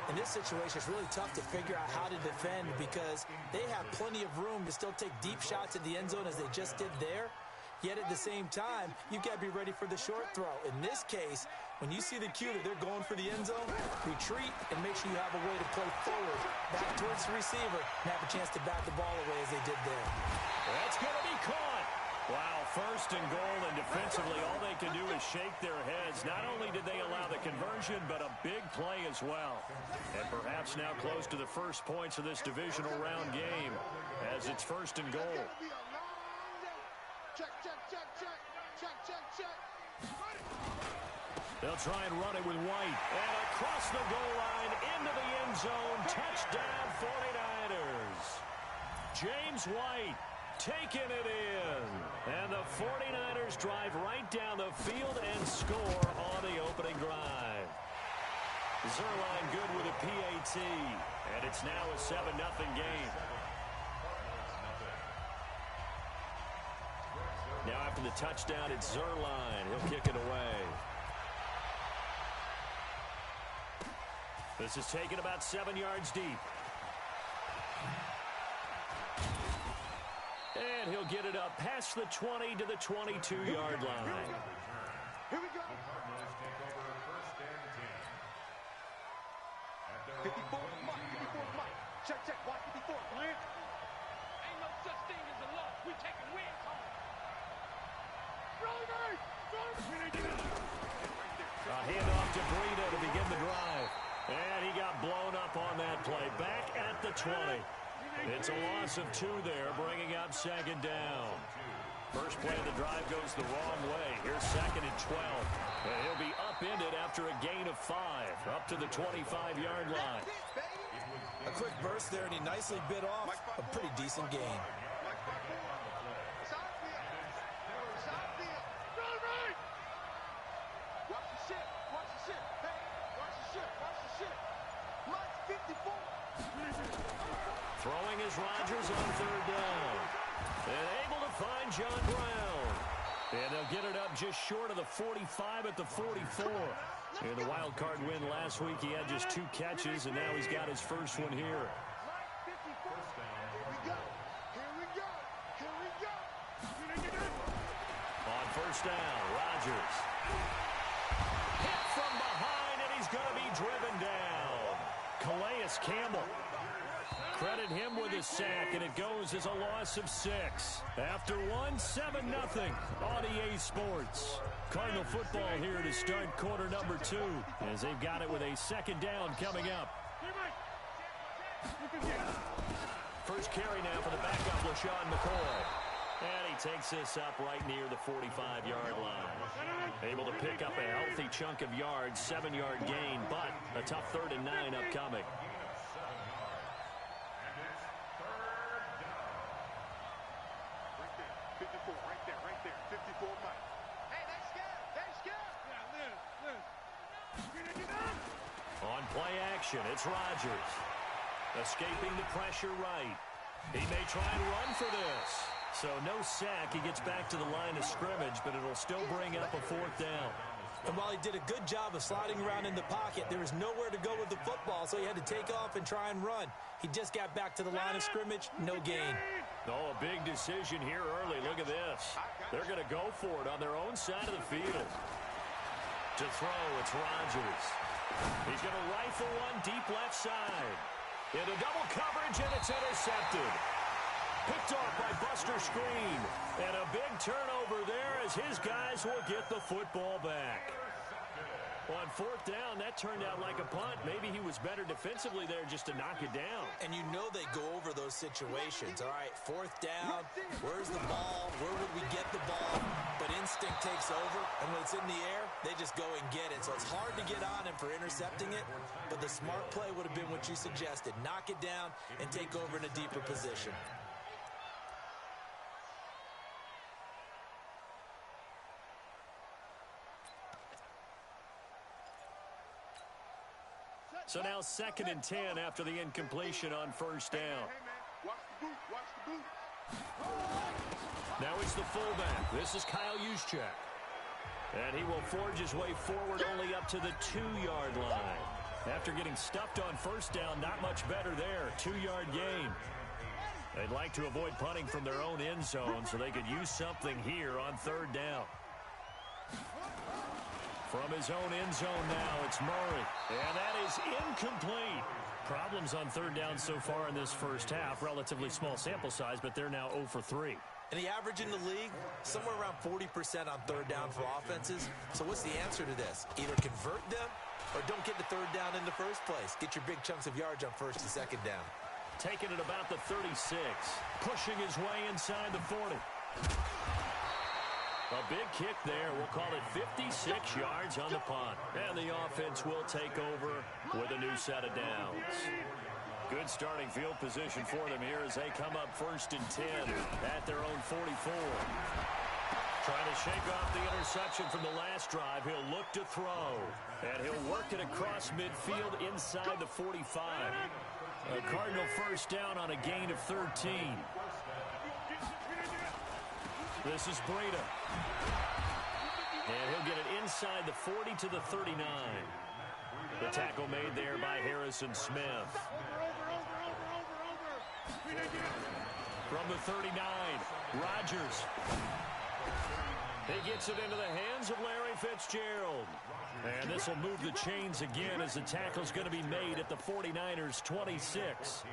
In this situation, it's really tough to figure out how to defend because they have plenty of room to still take deep shots at the end zone as they just did there. Yet at the same time, you've got to be ready for the short throw. In this case, when you see the cue that they're going for the end zone, retreat and make sure you have a way to play forward, back towards the receiver, and have a chance to bat the ball away as they did there. That's going to be caught. Wow, 1st and goal, and defensively all they can do is shake their heads. Not only did they allow the conversion, but a big play as well. And perhaps now close to the first points of this divisional round game as it's 1st and goal. They'll try and run it with White. And across the goal line, into the end zone. Touchdown, 49ers. James White taking it in. And the 49ers drive right down the field and score on the opening drive. Zuerlein good with a PAT. And it's now a 7-0 game. Now after the touchdown, it's Zuerlein. He'll kick it away. This is taken about 7 yards deep. And he'll get it up past the 20 to the 22-yard line. Here we go. 54 Mike, 54 Mike. Check, watch 54. Clear. Ain't no such thing as a loss. We taking wins home. A handoff to Breida to begin the drive. And he got blown up on that play. Back at the 20. It's a loss of 2 there, bringing up 2nd down. First play of the drive goes the wrong way. Here's 2nd and 12. And he'll be upended after a gain of 5, up to the 25-yard line. A quick burst there, and he nicely bit off a pretty decent gain. Throwing is Rodgers on 3rd down. And able to find John Brown. And they'll get it up just short of the 45 at the 44. In the wild card win last week, he had just 2 catches, and now he's got his first one here. On 1st down, Rodgers. Hit from behind, and he's going to be driven down. Calais Campbell. Credit him with a sack, and it goes as a loss of 6. After 1, 7-0 on EA Sports. Cardinal football here to start quarter number 2, as they've got it with a 2nd down coming up. First carry now for the backup, LaShawn McCoy. And he takes this up right near the 45-yard line. Able to pick up a healthy chunk of yards, 7-yard gain, but a tough 3rd and 9 upcoming. On play action, it's Rodgers. Escaping the pressure right. He may try and run for this. So no sack. He gets back to the line of scrimmage, but it'll still bring up a 4th down. And while he did a good job of sliding around in the pocket, there was nowhere to go with the football, so he had to take off and try and run. He just got back to the line of scrimmage, no gain. Oh, a big decision here early. Look at this. They're going to go for it on their own side of the field. To throw, it's Rodgers. He's going to rifle one deep left side. Into double coverage, and it's intercepted. Picked off by Buster Screen. And a big turnover there as his guys will get the football back. On 4th down, that turned out like a punt. Maybe he was better defensively there just to knock it down. And you know they go over those situations. All right, 4th down, where's the ball? Where would we get the ball? But instinct takes over, and when it's in the air, they just go and get it. So it's hard to get on him for intercepting it, but the smart play would have been what you suggested. Knock it down and take over in a deeper position. So now 2nd and 10 after the incompletion on 1st down. Now it's the fullback. This is Kyle Juszczyk. And he will forge his way forward only up to the 2-yard line. After getting stuffed on 1st down, not much better there. 2-yard gain. They'd like to avoid punting from their own end zone so they could use something here on 3rd down. From his own end zone now, it's Murray. And that is incomplete. Problems on 3rd down so far in this first half. Relatively small sample size, but they're now 0 for 3. And the average in the league, somewhere around 40% on 3rd down for offenses. So what's the answer to this? Either convert them or don't get to 3rd down in the first place. Get your big chunks of yards on 1st and 2nd down. Taking it about the 36. Pushing his way inside the 40. A big kick there. We'll call it 56 yards on the punt. And the offense will take over with a new set of downs. Good starting field position for them here as they come up 1st and 10 at their own 44. Trying to shake off the interception from the last drive. He'll look to throw. And he'll work it across midfield inside the 45. A Cardinal 1st down on a gain of 13. This is Breida. And he'll get it inside the 40 to the 39. The tackle made there by Harrison Smith. From the 39, Rodgers. He gets it into the hands of Larry Fitzgerald. And this will move the chains again as the tackle's going to be made at the 49ers' 26.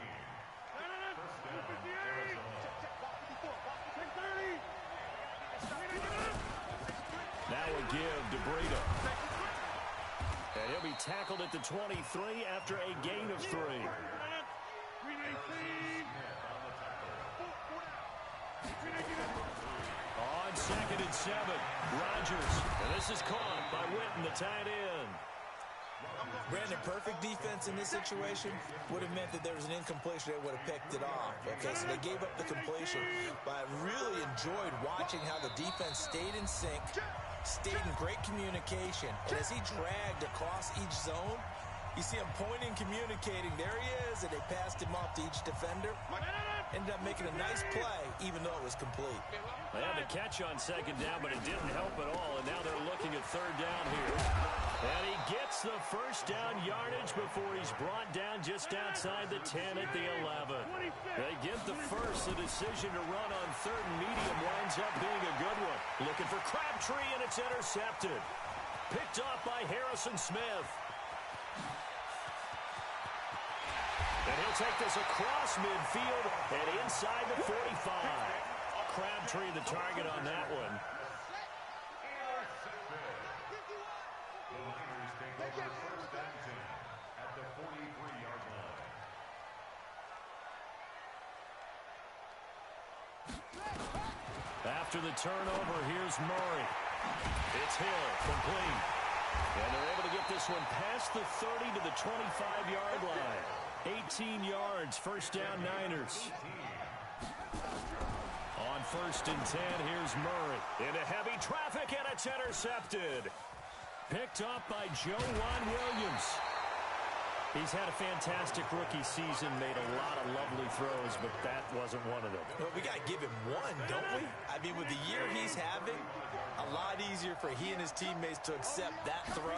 Now a give to Breida. And he'll be tackled at the 23 after a gain of 3. On 2nd and 7, Rodgers. And this is caught by Witten, the tight end. Brandon, perfect defense in this situation would have meant that there was an incompletion. They would have picked it off. Okay, so they gave up the completion. But I really enjoyed watching how the defense stayed in sync, stayed in great communication. And as he dragged across each zone, you see him pointing, communicating. There he is, and they passed him off to each defender. Ended up making a nice play, even though it was complete. They had to catch on 2nd down, but it didn't help at all. And now they're looking at 3rd down here. And he gets the 1st down yardage before he's brought down just outside the 10 at the 11. They get the first. The decision to run on 3rd and medium winds up being a good one. Looking for Crabtree, and it's intercepted. Picked off by Harrison Smith. And he'll take this across midfield and inside the 45. Crabtree the target on that one. The Niners take over 1st and 10 at the 43-yard line. After the turnover, here's Murray. It's Hill, complete. And they're able to get this one past the 30 to the 25-yard line. 18 yards, 1st down Niners. On 1st and 10, here's Murray. Into heavy traffic, and it's intercepted. Picked up by Joe Williams. He's had a fantastic rookie season, made a lot of lovely throws, but that wasn't one of them. Well, we got to give him one, don't we? I mean, with the year he's having, a lot easier for he and his teammates to accept that throw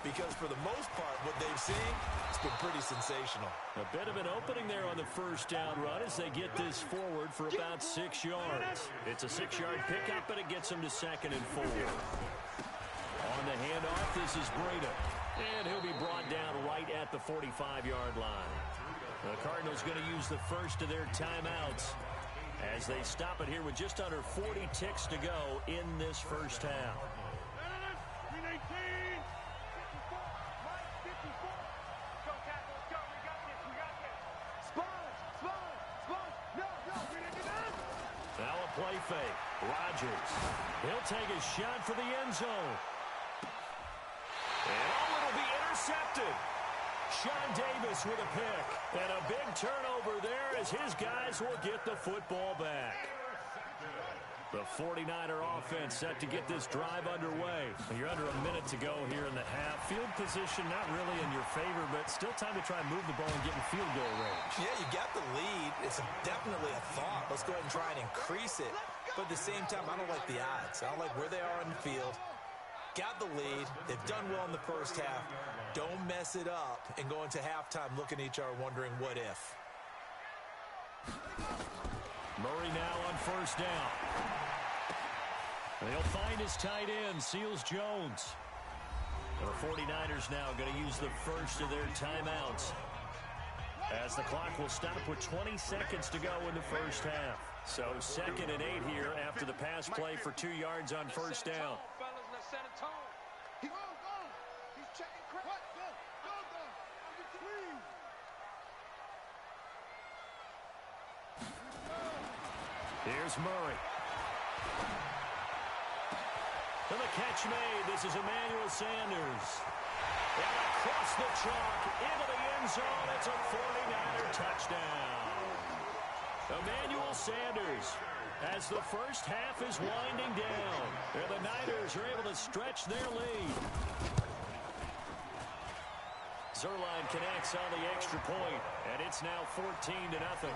because for the most part, what they've seen, it's been pretty sensational. A bit of an opening there on the first down run as they get this forward for about 6 yards. It's a 6-yard pickup, but it gets them to 2nd and 4. On the handoff, this is Breida. And he'll be brought down right at the 45-yard line. The Cardinals going to use the first of their timeouts as they stop it here with just under 40 ticks to go in this first half. Now a play fake. Rodgers. He'll take a shot for the end zone. And it'll be intercepted. Sean Davis with a pick. And a big turnover there as his guys will get the football back. The 49er offense set to get this drive underway. You're under a minute to go here in the half. Field position not really in your favor, but still time to try and move the ball and get in field goal range. Yeah, you got the lead. It's definitely a thought. Let's go ahead and try and increase it. But at the same time, I don't like the odds. I don't like where they are on the field. Got the lead. They've done well in the first half. Don't mess it up and go into halftime looking at each other wondering what if. Murray now on first down. They'll find his tight end, Seals Jones. The 49ers now going to use the first of their timeouts as the clock will stop with 20 seconds to go in the first half. So 2nd and 8 here after the pass play for 2 yards on first down. Here's Murray. And the catch made. This is Emmanuel Sanders. And across the chalk into the end zone. It's a 49er touchdown. Emmanuel Sanders as the first half is winding down. And the Niners are able to stretch their lead. Zuerlein connects on the extra point, and it's now 14-0.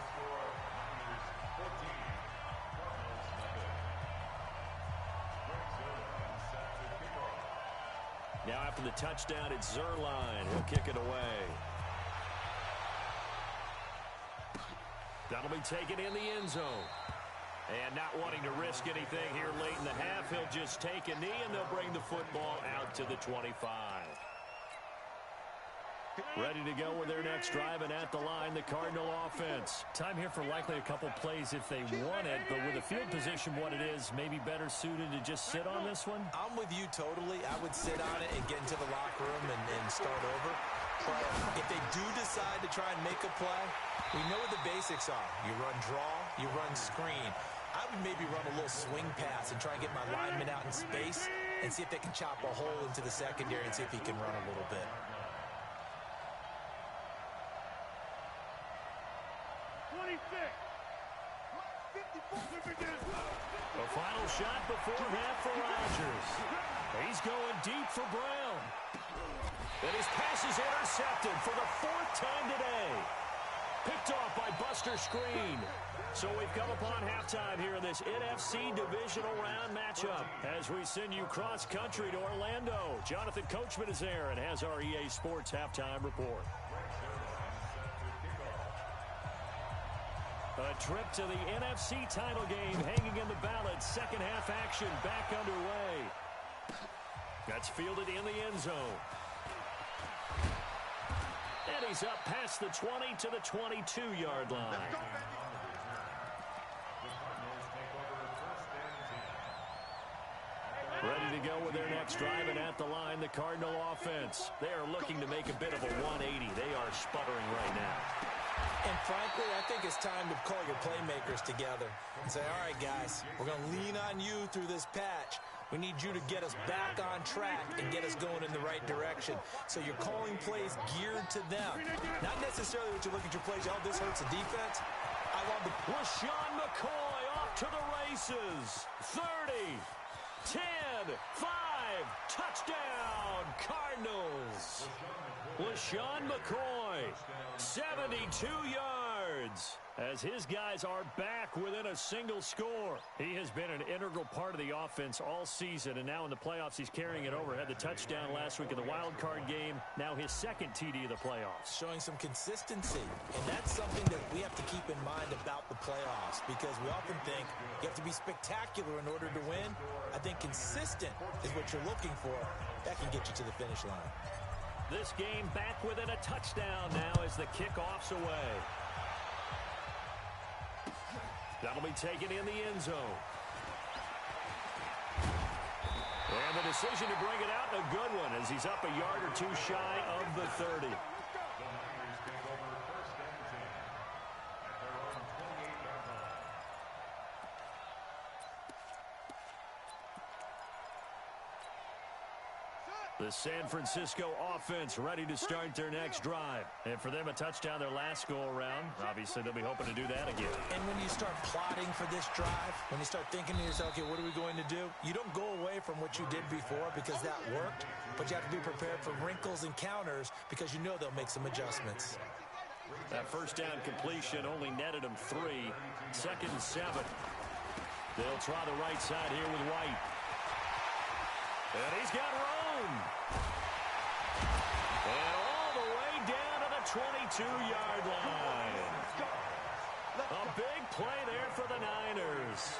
Now after the touchdown, it's Zuerlein. He'll kick it away. That'll be taken in the end zone. And not wanting to risk anything here late in the half, he'll just take a knee, and they'll bring the football out to the 25. Ready to go with their next drive, and at the line, the Cardinal offense. Time here for likely a couple plays if they want it, but with the field position what it is, maybe better suited to just sit on this one? I'm with you totally. I would sit on it and get into the locker room and start over. But if they do decide to try and make a play, we know what the basics are. You run draw, you run screen. I would maybe run a little swing pass and try and get my lineman out in space and see if they can chop a hole into the secondary and see if he can run a little bit. A final shot before half for Rodgers. He's going deep for Brown. And his pass is intercepted for the 4th time today. Picked off by Buster Screen. So we've come upon halftime here in this NFC Divisional Round matchup as we send you cross-country to Orlando. Jonathan Coachman is there and has our EA Sports halftime report. A trip to the NFC title game hanging in the balance. Second half action back underway. That's fielded in the end zone. And he's up past the 20 to the 22-yard line. Ready to go with their next drive, and at the line, the Cardinal offense. They are looking to make a bit of a 180. They are sputtering right now. And frankly, I think it's time to call your playmakers together and say, all right, guys, we're going to lean on you through this patch. We need you to get us back on track and get us going in the right direction. So you're calling plays geared to them. Not necessarily what you look at your plays, oh, this hurts the defense. I love the LeSean McCoy off to the races. 30. 10, 5, touchdown, Cardinals. LaShawn McCoy, 72 yards, as his guys are back within a single score. He has been an integral part of the offense all season, and now in the playoffs he's carrying it over. Had the touchdown last week in the wild card game, now his second TD of the playoffs. Showing some consistency, and that's something that we have to keep in mind about the playoffs, because we often think you have to be spectacular in order to win. I think consistent is what you're looking for. That can get you to the finish line. This game back within a touchdown now as the kickoff's away. That'll be taken in the end zone. And the decision to bring it out, a good one, as he's up a yard or two shy of the 30. The San Francisco offense ready to start their next drive. And for them, a touchdown their last go-around. Obviously, they'll be hoping to do that again. And when you start plotting for this drive, when you start thinking to yourself, okay, what are we going to do? You don't go away from what you did before because that worked, but you have to be prepared for wrinkles and counters because you know they'll make some adjustments. That first down completion only netted them 3. 2nd and 7. They'll try the right side here with White. And he's got room. And all the way down to the 22-yard line. A big play there for the Niners.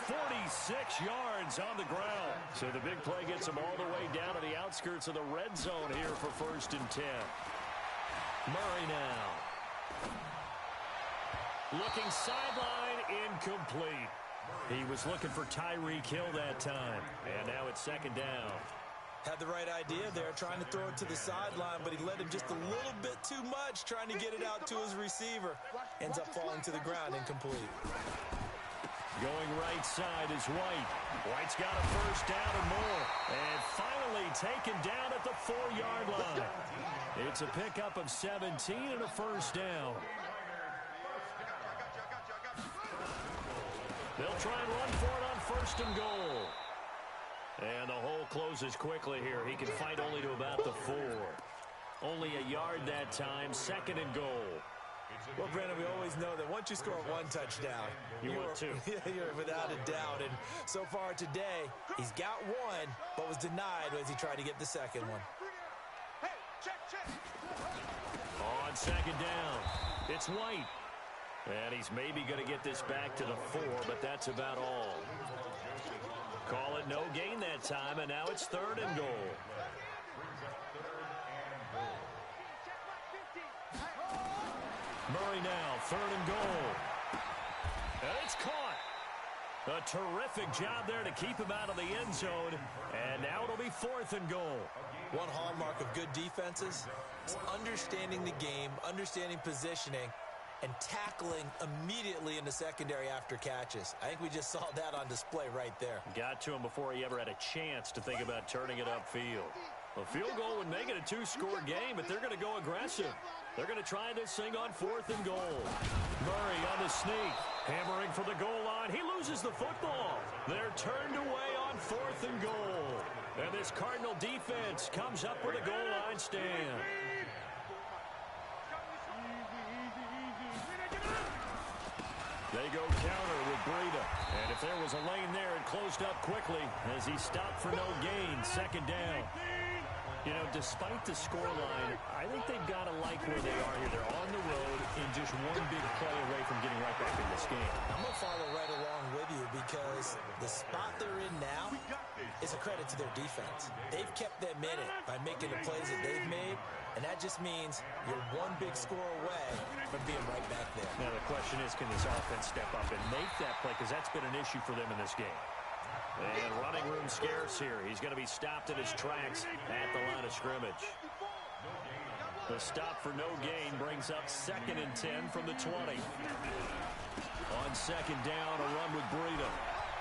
46 yards on the ground. So the big play gets them all the way down to the outskirts of the red zone here for 1st and 10. Murray now. Looking sideline, incomplete. He was looking for Tyreek Hill that time. And now it's 2nd down. Had the right idea there, trying to throw it to the sideline, but he led him just a little bit too much, trying to get it out to his receiver. Ends up falling to the ground, incomplete. Going right side is White. White's got a first down and more. And finally taken down at the 4-yard line. It's a pickup of 17 and a first down. They'll try and run for it on 1st and goal. And the hole closes quickly here. He can fight only to about the 4. Only a yard that time, 2nd and goal. Well, Brandon, we always know that once you score 1 touchdown, you want 2. You're without a doubt. And so far today, he's got 1, but was denied as he tried to get the 2nd one. On 2nd down, it's White. And he's maybe going to get this back to the 4, but that's about all. Call it no gain that time, and now it's 3rd and goal. Murray now, 3rd and goal. And it's caught. A terrific job there to keep him out of the end zone. And now it'll be 4th and goal. One hallmark of good defenses is understanding the game, understanding positioning, and tackling immediately in the secondary after catches. I think we just saw that on display right there. Got to him before he ever had a chance to think about turning it upfield. A field goal would make it a 2-score game, but they're going to go aggressive. They're going to try this thing on 4th and goal. Murray on the sneak, hammering for the goal line. He loses the football. They're turned away on 4th and goal. And this Cardinal defense comes up with a goal line stand. They go counter with Breida. And if there was a lane there, it closed up quickly as he stopped for no gain. 2nd down. You know, despite the scoreline, I think they've got to like where they are here. They're on the road in just one big play away from getting right back in this game. I'm going to follow right along with you because the spot they're in now is a credit to their defense. They've kept them in it by making the plays that they've made, and that just means you're one big score away from being right back there. Now, the question is, can this offense step up and make that play? Because that's been an issue for them in this game. And running room scarce here. He's going to be stopped in his tracks at the line of scrimmage. The stop for no gain brings up 2nd and 10 from the 20. On 2nd down, a run with Breida.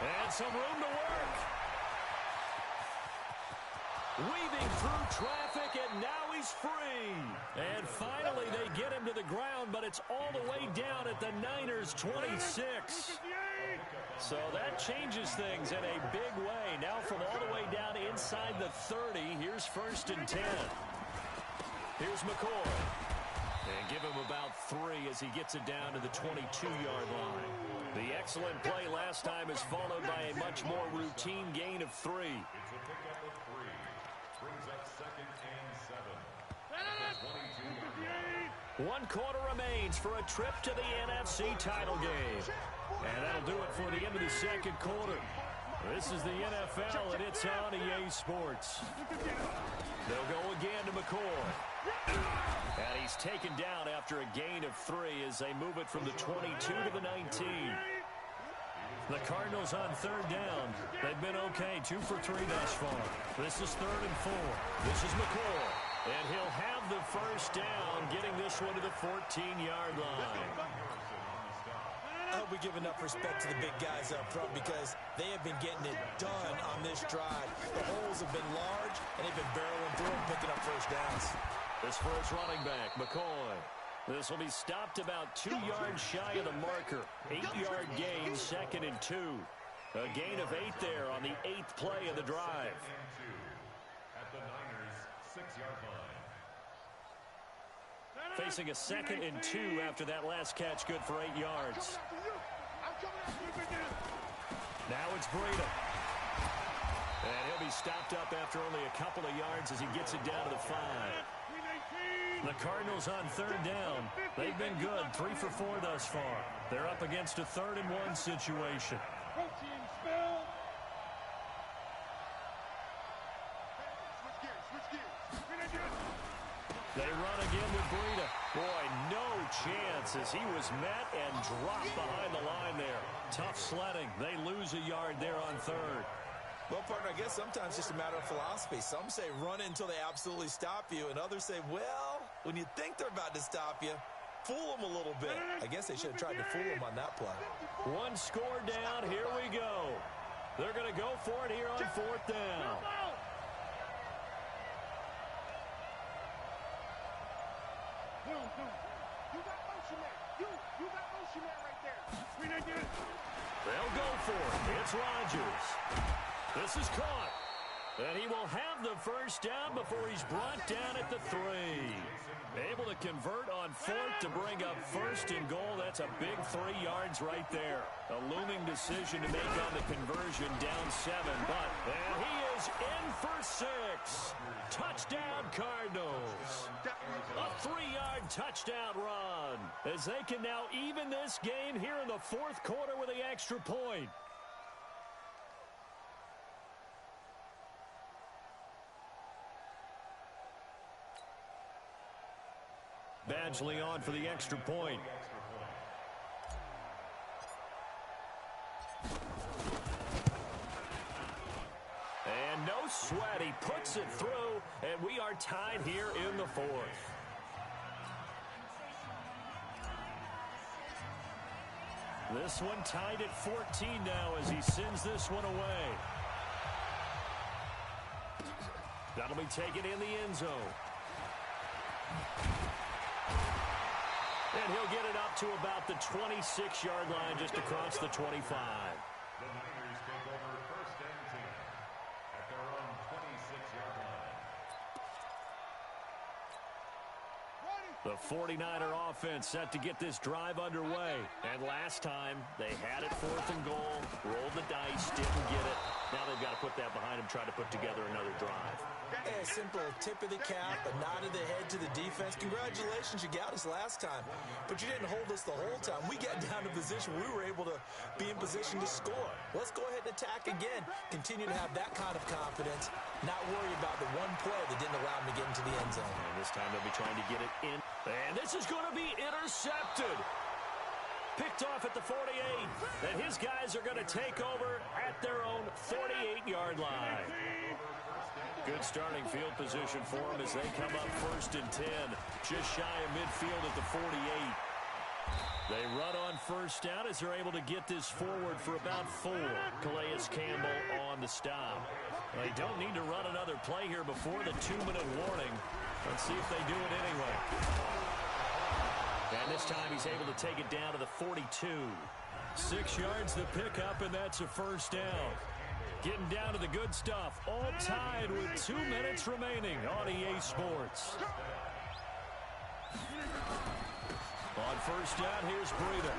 And some room to work. Weaving through traffic, and now he's free. And finally, they get him to the ground, but it's all the way down at the Niners' 26. So that changes things in a big way. Now from all the way down inside the 30, here's 1st and 10. Here's McCoy. And give him about 3 as he gets it down to the 22-yard line. The excellent play last time is followed by a much more routine gain of 3. It's a pickup of 3. Brings up 2nd and 7. At the 22-yard line. 1 quarter remains for a trip to the NFC title game. And that'll do it for the end of the 2nd quarter. This is the NFL, and it's on EA Sports. They'll go again to McCoy. And he's taken down after a gain of 3 as they move it from the 22 to the 19. The Cardinals on 3rd down. They've been okay, 2 for 3 thus far. This is 3rd and 4. This is McCoy. And he'll have the 1st down, getting this one to the 14-yard line. I hope we give enough respect to the big guys up front because they have been getting it done on this drive. The holes have been large, and they've been barreling through and picking up 1st downs. This first running back, McCoy. This will be stopped about 2 yards shy of the marker. 8-yard gain, 2nd and 2. A gain of 8 there on the 8th play of the drive. At the Niners' 6-yard line. Facing a 2nd and 2 after that last catch, good for 8 yards. Now it's Breida. And he'll be stopped up after only a couple of yards as he gets it down to the 5. The Cardinals on 3rd down. They've been good, 3 for 4 thus far. They're up against a 3rd and 1 situation. They run again with Breida. Boy, no chance as he was met and dropped behind the line there. Tough sledding. They lose a yard there on 3rd. Well, partner, I guess sometimes it's just a matter of philosophy. Some say run until they absolutely stop you, and others say, well, when you think they're about to stop you, fool them a little bit. I guess they should have tried to fool them on that play. 1 score down. Here we go. They're going to go for it here on 4th down. They'll go for it. It's Rodgers. This is caught. And he will have the 1st down before he's brought down at the 3. Able to convert on 4th to bring up 1st and goal. That's a big 3 yards right there. A looming decision to make on the conversion, down 7. And he is in for 6. Touchdown, Cardinals. A 3-yard touchdown run as they can now even this game here in the 4th quarter with the extra point. Badgley on for the extra point. And no sweat. He puts it through, and we are tied here in the 4th. This one tied at 14 now as he sends this one away. That'll be taken in the end zone. And he'll get it up to about the 26-yard line, just across the 25. The Niners take over 1st and 10 at their own 26-yard line. The 49er offense set to get this drive underway. And last time, they had it 4th and goal, rolled the dice, didn't get it. Now they've got to put that behind them, try to put together another drive. Hey, a simple tip of the cap, a nod of the head to the defense. Congratulations, you got us last time, but you didn't hold us the whole time. We got down to position. We were able to be in position to score. Let's go ahead and attack again. Continue to have that kind of confidence, not worry about the one play that didn't allow them to get into the end zone. And this time they'll be trying to get it in. And this is going to be intercepted. Picked off at the 48. And his guys are going to take over at their own 48-yard line. Good starting field position for them as they come up 1st and 10. Just shy of midfield at the 48. They run on 1st down as they're able to get this forward for about 4. Calais Campbell on the stop. They don't need to run another play here before the 2-minute warning. Let's see if they do it anyway. And this time he's able to take it down to the 42. 6 yards the pickup, and that's a first down. Getting down to the good stuff. All tied with 2 minutes remaining on EA Sports. On first down, here's Breida.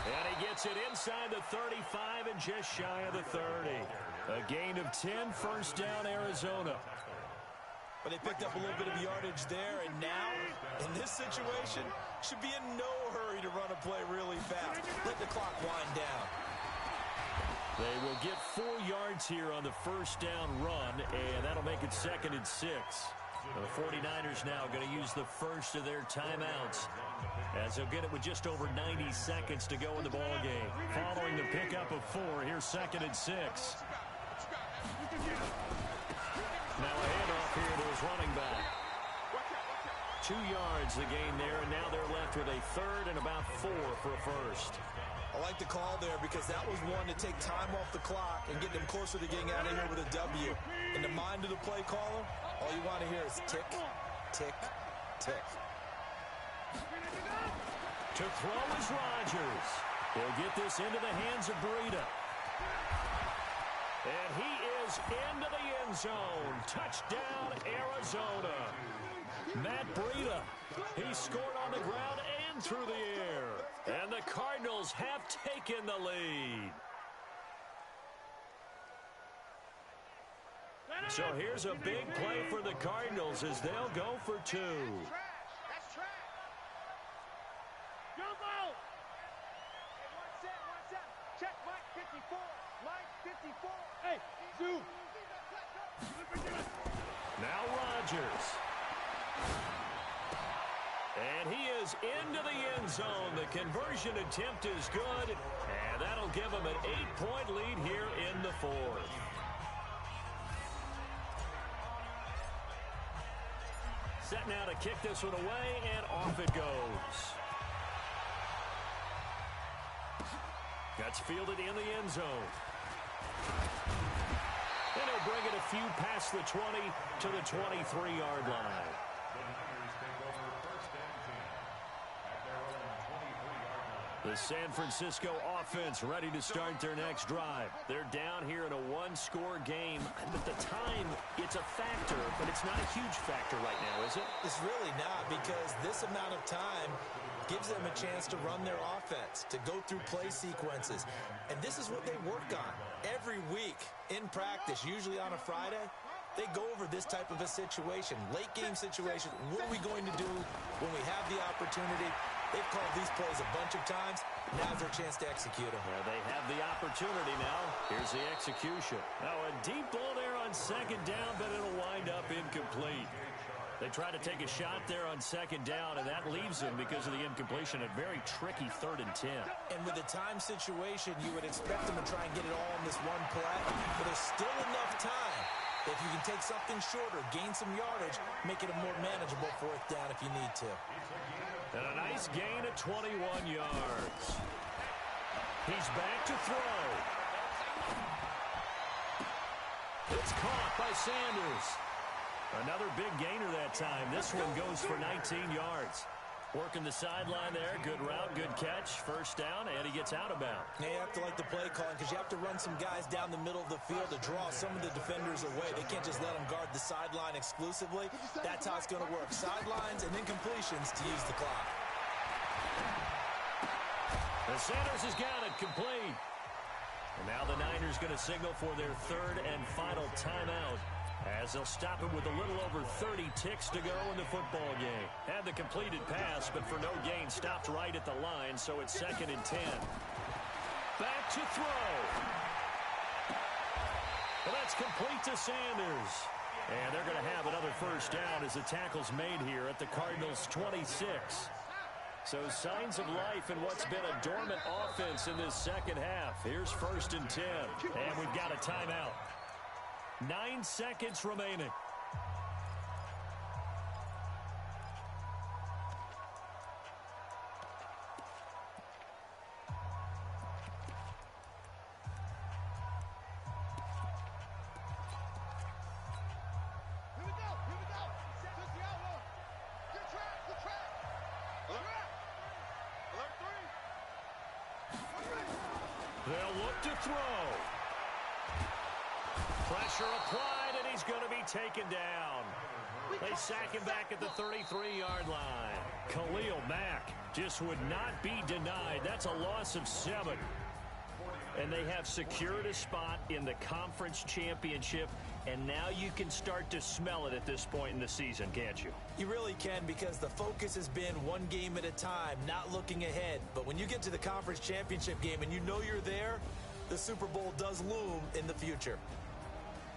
And he gets it inside the 35 and just shy of the 30. A gain of 10, first down, Arizona. But they picked up a little bit of yardage there, and now, in this situation, should be in no hurry to run a play really fast. Let the clock wind down. They will get 4 yards here on the first down run, and that'll make it 2nd and 6. The 49ers now going to use the first of their timeouts, as they'll get it with just over 90 seconds to go in the ballgame. Following the pickup of 4, here's 2nd and 6. Now a handoff here to his running back. 2 yards the gain there, and now they're left with a 3rd and about 4 for a first. I like the call there because that was one to take time off the clock and get them closer to getting out of here with a W. In the mind of the play caller, all you want to hear is tick, tick, tick. To throw is Rodgers. He'll get this into the hands of Breida. And he is into the end zone. Touchdown, Arizona. Matt Breida. He scored on the ground and through the air. And the Cardinals have taken the lead. So here's a big play for the Cardinals as they'll go for 2. That's track. Jump out. Hey, one set. Check Mike 54. Mike 54. Hey, Zoo. Now Rodgers. And he is into the end zone. The conversion attempt is good, and that'll give him an 8-point lead here in the 4th. Set now to kick this one away, and off it goes. That's fielded in the end zone. And he'll bring it a few past the 20 to the 23-yard line. The San Francisco offense ready to start their next drive. They're down here in a 1-score game. At the time, it's a factor, but it's not a huge factor right now, is it? It's really not, because this amount of time gives them a chance to run their offense, to go through play sequences. And this is what they work on every week in practice, usually on a Friday. They go over this type of a situation, late game situation. What are we going to do when we have the opportunity? They've called these plays a bunch of times. Now's their chance to execute them. Yeah, they have the opportunity now. Here's the execution. Now a deep ball there on 2nd down, but it'll wind up incomplete. They try to take a shot there on 2nd down, and that leaves him, because of the incompletion, a very tricky 3rd and 10. And with the time situation, you would expect them to try and get it all in this one play, but there's still enough time. If you can take something shorter, gain some yardage, make it a more manageable 4th down if you need to. And a nice gain of 21 yards. He's back to throw. It's caught by Sanders. Another big gainer that time. This one goes for 19 yards. Working the sideline there. Good route, good catch. First down, and he gets out of bounds. Now you have to like the play calling, because you have to run some guys down the middle of the field to draw some of the defenders away. They can't just let them guard the sideline exclusively. That's how it's going to work. Sidelines and then completions to use the clock. And Sanders has got it complete. And now the Niners going to signal for their 3rd and final timeout, as they'll stop it with a little over 30 ticks to go in the football game. Had the completed pass, but for no gain, stopped right at the line, so it's 2nd and 10. Back to throw. Well, that's complete to Sanders. And they're going to have another first down as the tackle's made here at the Cardinals' 26. So signs of life in what's been a dormant offense in this second half. Here's 1st and 10. And we've got a timeout. 9 seconds remaining. They'll look to throw. Pressure applied, and he's going to be taken down. They sack him back at the 33-yard line. Khalil Mack just would not be denied. That's a loss of 7. And they have secured a spot in the conference championship, and now you can start to smell it at this point in the season, can't you? You really can, because the focus has been one game at a time, not looking ahead. But when you get to the conference championship game and you know you're there, the Super Bowl does loom in the future.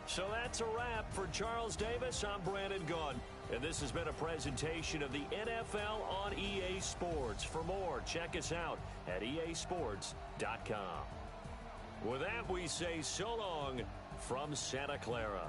So that's a wrap. For Charles Davis, I'm Brandon Gaudin. And this has been a presentation of the NFL on EA Sports. For more, check us out at easports.com. With that, we say so long from Santa Clara.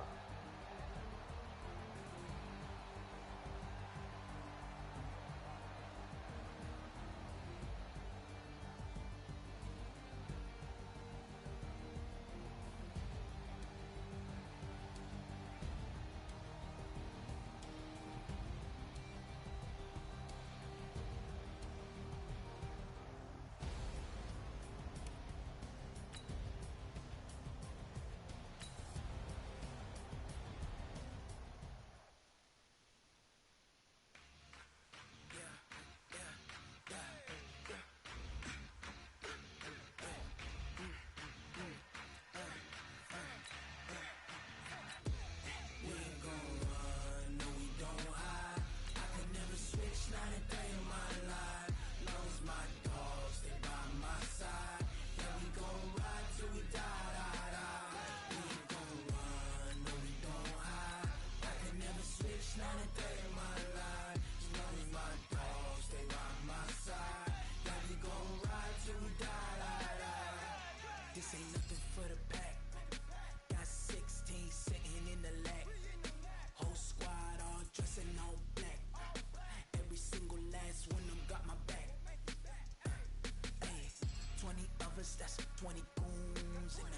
That's 20 goons and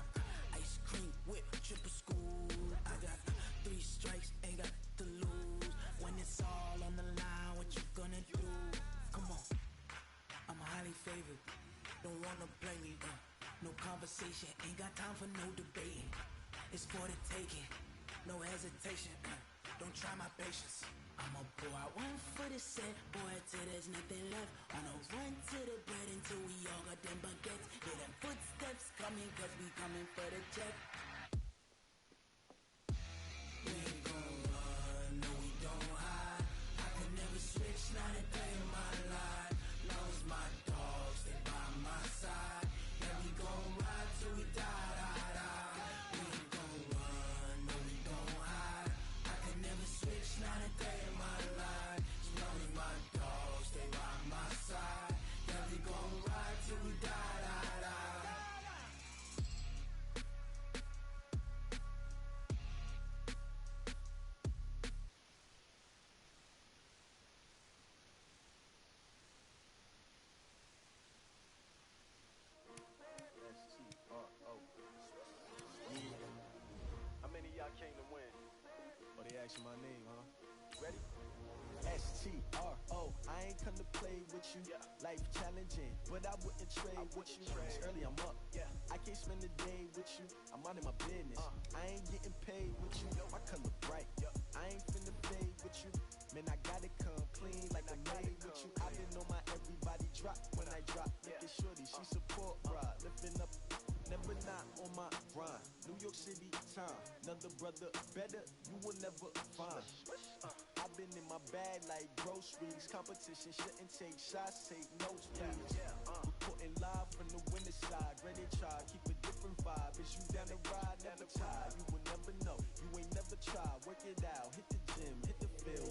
ice cream whip, triple school. I got 3 strikes, ain't got to lose. When it's all on the line, what you gonna do? Come on, I'm highly favored. Don't wanna play me, no conversation. Ain't got time for no debating. It's for the taking, no hesitation. Don't try my patience. I'ma pour out one for the set, boy, till there's nothing left. On a run to the bread until we all got them baguettes. Hear them footsteps coming, cause we coming for the check. We ain't gon' run, no we don't hide. I could never switch, not a day in my life. Long as my dogs, they by my side. Yeah, we gon' ride till we die, die, die. We ain't gon' run, no we don't hide. I could never switch, not a day in my life. As long as my dogs, they by my side. Yeah, we gon' ride till we die, die, die. How many of y'all came to win? Oh, they asking my name, huh? Ready? S-T-R-O, I ain't come to play with you. Life challenging, but I wouldn't trade with you. It's early, I'm up. I can't spend the day with you. I'm out of my business. I ain't getting paid with you. My color bright. I ain't finna fade with you. Man, I gotta come clean like I made with you. I been on my everybody drop when I drop. Look at shorty, she support ride. Lifting up, never not on my grind. New York City time. Another brother better, you will never find. I've been in my bag like groceries. Competition shouldn't take shots, take notes, please. Reporting live from the winter side. Ready try, keep a different vibe. Is you down the ride, never tie. You will never know, you ain't never try. Work it out, hit the gym, hit the field.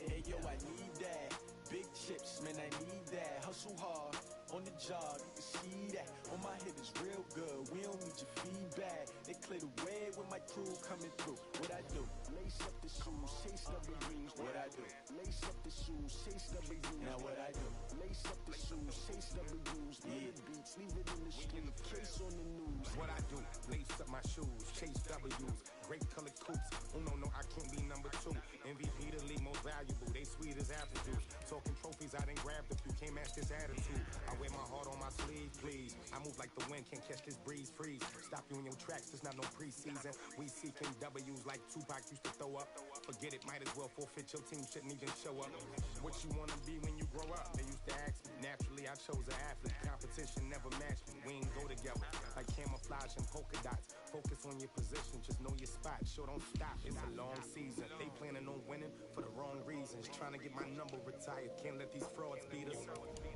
Hey yo, I need that. Big chips, man, I need that. Hustle hard, on the job, you can see that. On my head is real good, we don't need your feedback. They clear the way with my crew coming through. What I do? Lace up the shoes, chase W's. What I do? Lace up the shoes, chase W's. Now what I do? Lace up the shoes, chase W's. Beat beats, leave it in the street. Case on the news, What I do, lace up my shoes, chase W's, great colored coops. Oh no, I can't be number 2. MVP the league most valuable, they sweet as apple juice. Talking trophies, I done grabbed a few, can't match this attitude. I wear my heart on my sleeve, please. I move like the wind, can't catch this breeze, freeze. Stop you in your tracks, there's not no preseason. We seeking W's like Tupac used to throw up. Forget it, might as well forfeit, your team shouldn't even show up. What you wanna be when you grow up? They used to ask me. Naturally, I chose an athlete. Competition never matched me. We ain't go together like camouflage and polka dots. Focus on your position, just know your spot. Sure, don't stop, it's a long season. They planning on winning for the wrong reasons. Trying to get my number retired, can't let these frauds beat us.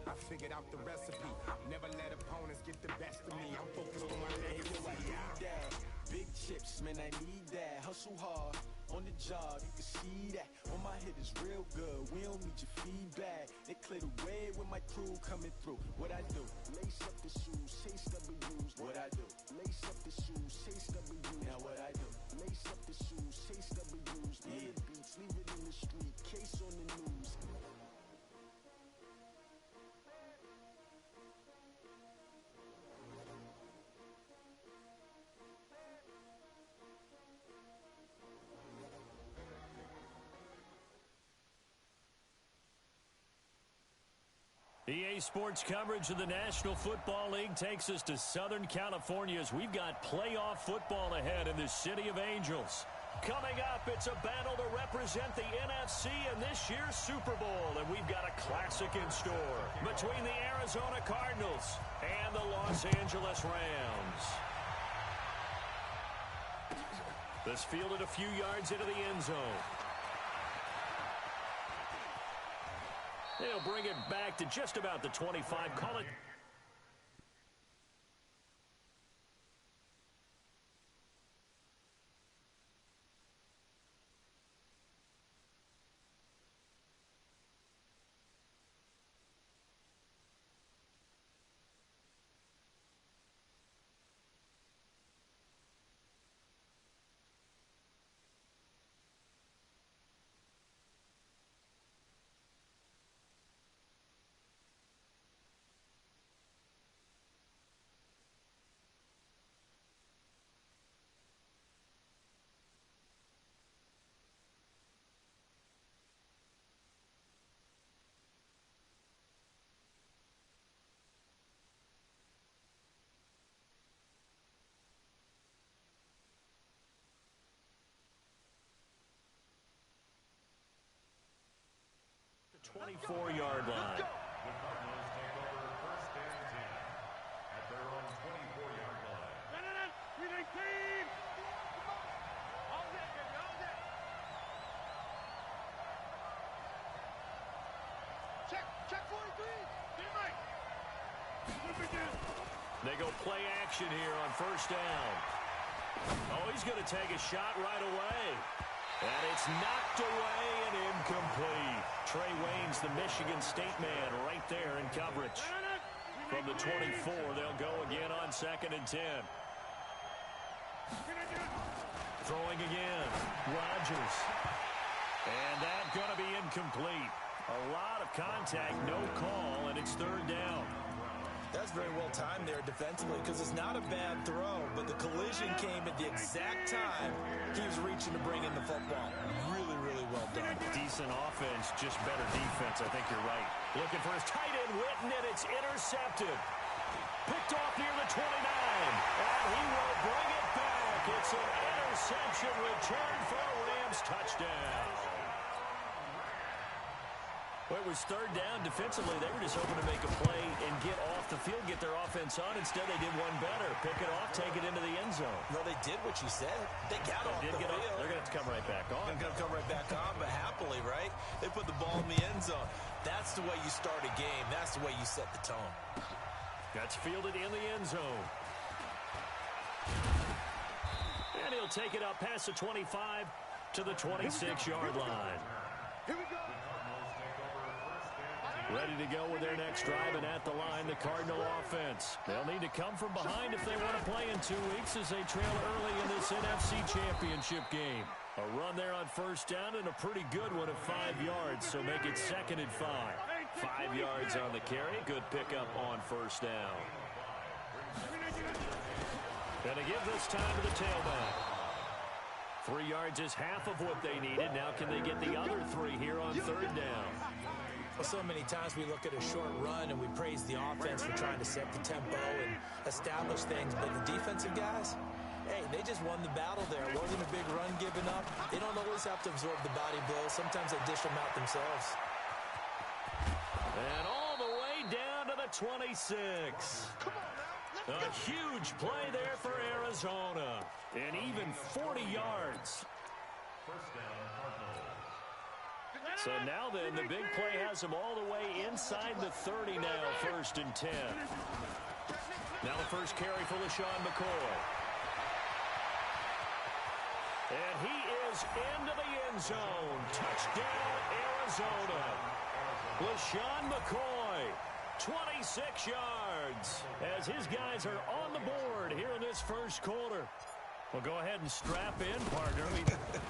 I figured out the recipe. Never let opponents get the best of me. I'm focused on my legacy. Big chips, man, I need that. Hustle hard on the job, you can see that. On my head is real good, we don't need your feedback. They clear the way with my crew coming through. What I do? Lace up the shoes, chase W's. What I do? Lace up the shoes, chase W's. Now what I do? Lace up the shoes, chase W's. Yeah, beats, leave it in the street, case on the news. EA Sports coverage of the National Football League takes us to Southern California as we've got playoff football ahead in the City of Angels. Coming up, it's a battle to represent the NFC in this year's Super Bowl, and we've got a classic in store between the Arizona Cardinals and the Los Angeles Rams. This fielded a few yards into the end zone. They'll bring it back to just about the 25. Call it. The 24-yard line. The Cardinals take over first and 10 at their own 24-yard line. Check 43. They go play action here on first down. Oh, he's going to take a shot right away. And it's knocked away and incomplete. Trey Waynes, the Michigan State man, right there in coverage. From the 24, they'll go again on 2nd and 10. Throwing again. Rodgers. And that's going to be incomplete. A lot of contact, no call, and it's 3rd down. That's very well timed there defensively because it's not a bad throw, but the collision came at the exact time he was reaching to bring in the football. Really, really well done. Decent offense, just better defense. I think you're right. Looking for his tight end, Witten, and it's intercepted. Picked off near the 29, and he will bring it back. It's an interception return for a Rams touchdown. Well, it was 3rd down. Defensively, they were just hoping to make a play and get off the field, get their offense on. Instead, they did one better. Pick it off, take it into the end zone. No, they did what you said. They got off the field. They're going to have to come right back on. They're going to come right back on, but happily, right? They put the ball in the end zone. That's the way you start a game. That's the way you set the tone. That's fielded in the end zone. And he'll take it up past the 25 to the 26-yard line. Here we go. Ready to go with their next drive, and at the line, the Cardinal offense. They'll need to come from behind if they want to play in 2 weeks as they trail early in this NFC Championship game. A run there on first down and a pretty good one at 5 yards, so make it 2nd and 5. 5 yards on the carry. Good pickup on first down. give this time to the tailback. 3 yards is half of what they needed. Now can they get the other 3 here on third down? Well, so many times we look at a short run and we praise the offense for trying to set the tempo and establish things, but the defensive guys, hey, they just won the battle there. It wasn't a big run given up. They don't always have to absorb the body blows. Sometimes they dish them out themselves. And all the way down to the 26. A huge play there for Arizona. And even 40 yards. So now then, the big play has them all the way inside the 30 now, 1st and 10. Now the first carry for LeSean McCoy. And he is into the end zone. Touchdown, Arizona. LeSean McCoy, 26 yards, as his guys are on the board here in this first quarter. Well, go ahead and strap in, partner.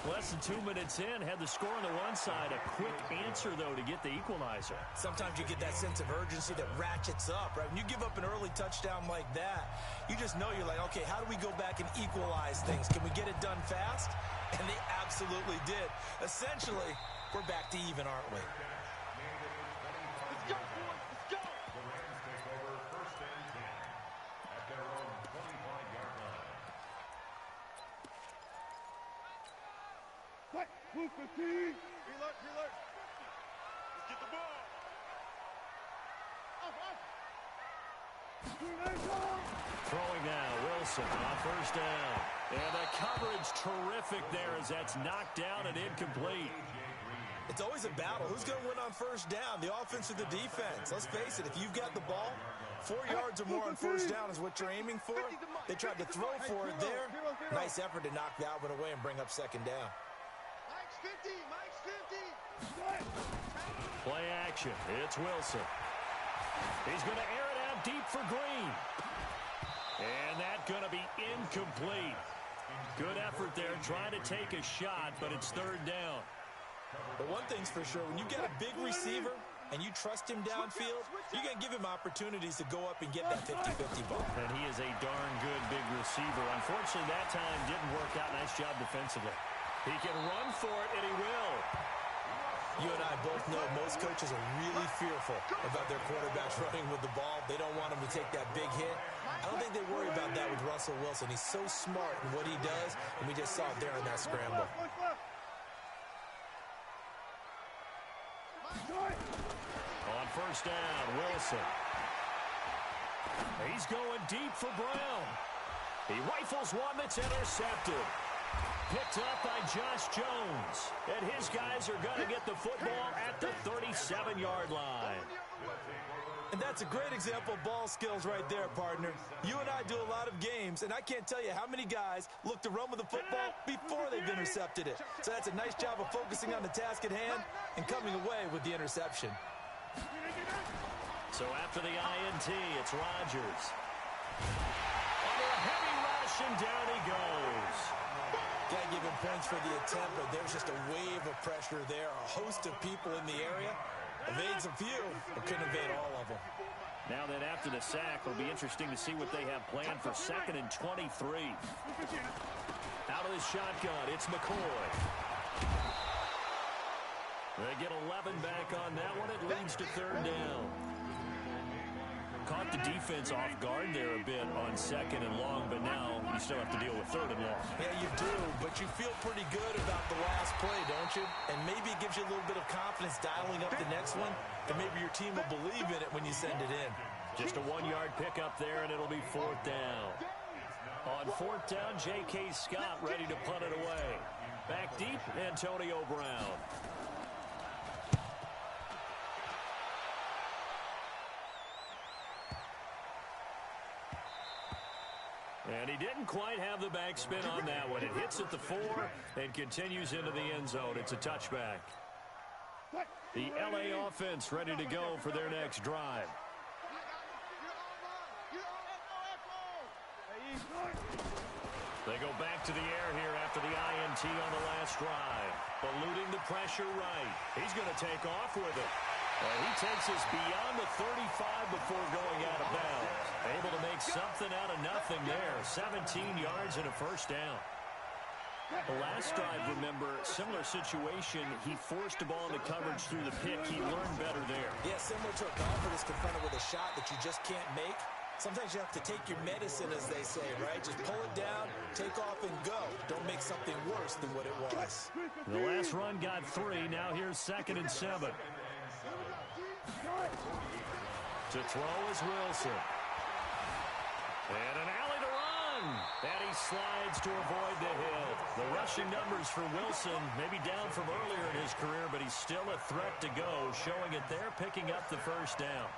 Less than 2 minutes in, had the score on the one side. A quick answer, though, to get the equalizer. Sometimes you get that sense of urgency that ratchets up, right? When you give up an early touchdown like that, you just know you're like, okay, how do we go back and equalize things? Can we get it done fast? And they absolutely did. Essentially, we're back to even, aren't we? Let's go, boys. Let's go. The Rams take over 1st and 10 at their own 25-yard line. Move 15. Reload. Let's get the ball. Throwing now, Wilson on 1st down. And the coverage terrific there as that's knocked down and incomplete. It's always a battle. Who's going to win on 1st down, the offense or the defense? Let's face it, if you've got the ball, 4 yards or more on 1st down is what you're aiming for. They tried to throw for it there. Nice effort to knock that one away and bring up 2nd down. Mike's 50. Play action. It's Wilson. He's going to air it out deep for Green. And that's going to be incomplete. Good effort there trying to take a shot, but it's 3rd down. But one thing's for sure, when you get a big receiver and you trust him downfield, you're going to give him opportunities to go up and get that 50-50 ball. And he is a darn good big receiver. Unfortunately, that time didn't work out. Nice job defensively. He can run for it, and he will. You and I both know most coaches are really fearful about their quarterbacks running with the ball. They don't want him to take that big hit. I don't think they worry about that with Russell Wilson. He's so smart in what he does, and we just saw it there in that scramble. On 1st down, Wilson. He's going deep for Brown. He rifles one that's intercepted. Picked up by Josh Jones. And his guys are going to get the football at the 37-yard line. And that's a great example of ball skills right there, partner. You and I do a lot of games, and I can't tell you how many guys look to run with the football before they've intercepted it. So that's a nice job of focusing on the task at hand and coming away with the interception. So after the INT, it's Rodgers. Under a heavy rush, and down he goes. Got to give him points for the attempt, but there's just a wave of pressure there. A host of people in the area. Evades a few, but couldn't evade all of them. Now then, after the sack, it'll be interesting to see what they have planned for 2nd and 23. Out of the shotgun, it's McCoy. They get 11 back on that one. It leads to 3rd down. Caught the defense off guard there a bit on 2nd and long, but now you still have to deal with 3rd and long. Yeah, you do, but you feel pretty good about the last play, don't you? And maybe it gives you a little bit of confidence dialing up the next one, and maybe your team will believe in it when you send it in. Just a 1-yard pickup there, and it'll be 4th down. On 4th down, J.K. Scott ready to punt it away. Back deep, Antonio Brown. And he didn't quite have the backspin on that one. It hits at the 4 and continues into the end zone. It's a touchback. The L.A. offense ready to go for their next drive. They go back to the air here after the INT on the last drive. Eluding the pressure right. He's going to take off with it. He takes us beyond the 35 before going out of bounds. Able to make something out of nothing there. 17 yards and a first down. The last drive, remember, similar situation. He forced the ball into coverage through the pick. He learned better there. Yeah, similar to a golfer that's confronted with a shot that you just can't make. Sometimes you have to take your medicine, as they say, right? Just pull it down, take off, and go. Don't make something worse than what it was. The last run got 3. Now here's 2nd and 7. To throw is Wilson. And an alley to run. And he slides to avoid the hit. The rushing numbers for Wilson maybe down from earlier in his career, but he's still a threat to go, showing it there, picking up the first down.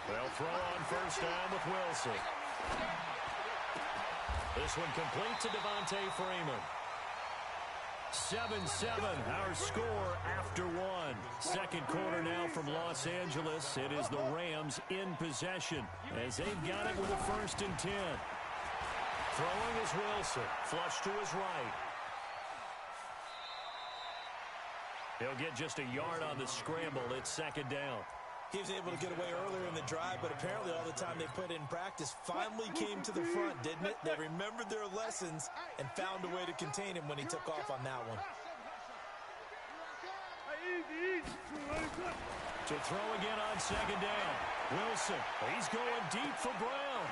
They'll throw on first down with Wilson. This one complete to Devontae Freeman. 7-7, our score after 1. Second quarter now from Los Angeles. It is the Rams in possession as they've got it with a 1st and 10. Throwing is Wilson. Flush to his right. He'll get just a yard on the scramble. It's 2nd down. He was able to get away earlier in the drive, but apparently all the time they put in practice finally came to the front, didn't it? They remembered their lessons and found a way to contain him when he took off on that one. To throw again on 2nd down. Wilson, he's going deep for Brown.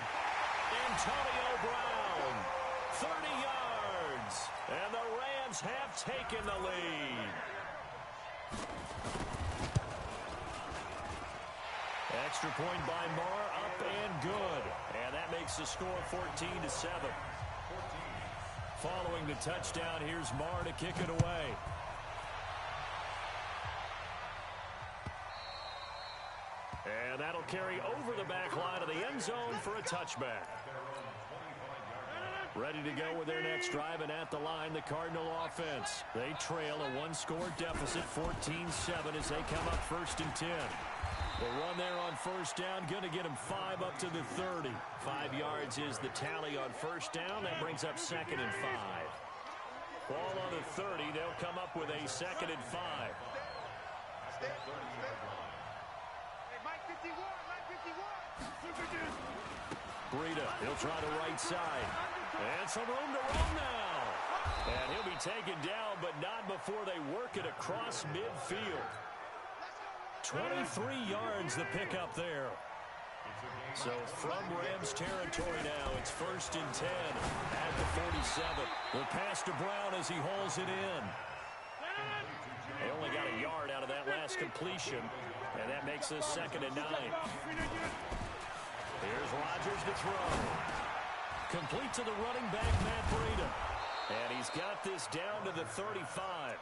Antonio Brown, 30 yards. And the Rams have taken the lead. Extra point by Marr, up and good. And that makes the score 14-7. Following the touchdown, here's Marr to kick it away. And that'll carry over the back line of the end zone for a touchback. Ready to go with their next drive, and at the line, the Cardinal offense. They trail a 1-score deficit, 14-7, as they come up 1st and 10. The run there on first down, going to get him 5 up to the 30. 5 yards is the tally on first down. That brings up 2nd and 5. Ball on the 30. They'll come up with a 2nd and 5. Breida, he'll try the right side. And some room to run now. And he'll be taken down, but not before they work it across midfield. 23 yards the pickup there. So from Rams territory now, it's 1st and 10 at the 47. The pass to Brown as he hauls it in. They only got a yard out of that last completion, and that makes us 2nd and 9. Here's Rodgers to throw. Complete to the running back, Matt Breida. And he's got this down to the 35.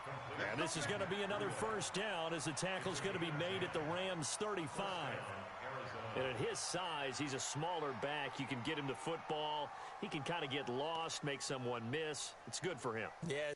And this is going to be another first down as the tackle's going to be made at the Rams' 35. And at his size, he's a smaller back. You can get him to football. He can kind of get lost, make someone miss. It's good for him. Yeah.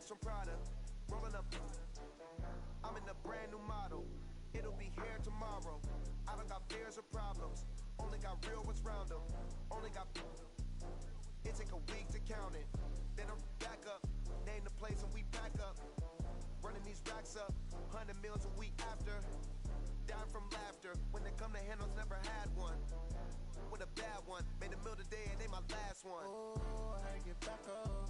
From Prada, rolling up. I'm in a brand new model. It'll be here tomorrow. I don't got fears or problems. Only got real ones round them. Only got. It take a week to count it. Then I'm back up. Name the place and we back up. Running these racks up. 100 meals a week after. Dying from laughter. When they come to handles, never had one. With a bad one. Made a meal today and they my last one. Oh, I had to get back up.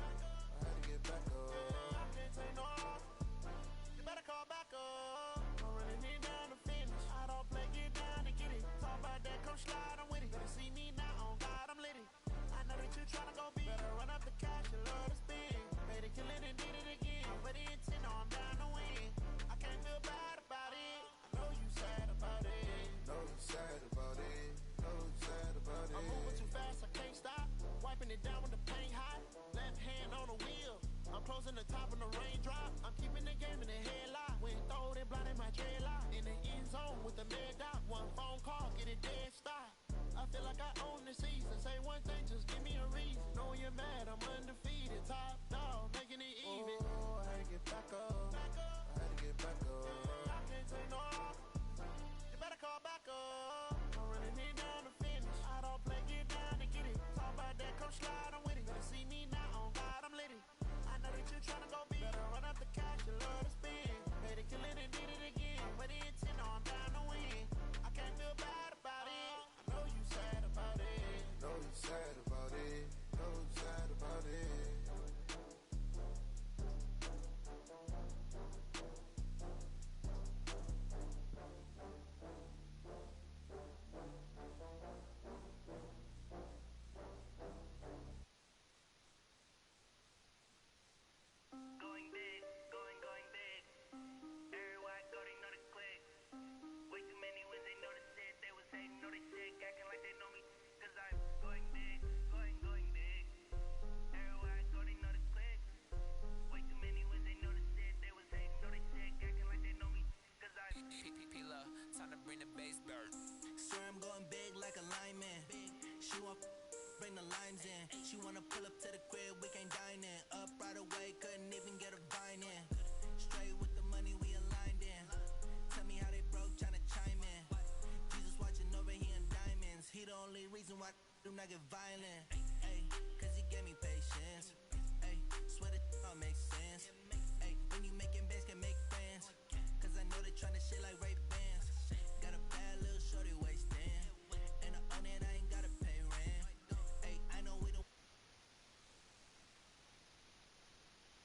I had to get back up. I can't take no off. like I own the season. Say one thing, just give me a reason. Know you're mad, I'm undefeated. Top dog, making it even. Oh, I had to get back up. I had to get back up. I can't take no off. You better call back up. I'm running it down to finish. I don't play, get down to get it. Talk about that, come slide, I'm with it. Gonna see me now, on God, I'm lit it. I know that you're trying to go big. Better run up the cash, you love to spend. Made it, kill it, and did it again. But the intent, no, I'm down to win. I can't feel bad about it. I know you sad about it. Know you sad about it. Know you sad about it. Going big, going big. Everywhere I go, they know the click. Way too many wins, they know the shit. They was hating, know they sick, acting like they know me. Cause I'm going big, going big. Everywhere I go, they know the click. Way too many wins, they know the shit. They was hating, know they sick, acting like they know me. Cause I'm P-P-P-Love, time to bring the bass back. Swear I'm going big like a lineman. She want bring the limes in. She wanna pull up to the crib, we can't dine in. Up right away, couldn't even get a vine in. Straight with the money we aligned in. Tell me how they broke, tryna chime in. Jesus watching over, he in diamonds. He the only reason why do not get violent. Ay, cause he gave me patience. Ay, swear that all makes sense. Ay, when you making bands, can make friends. Cause I know they tryna shit like Ray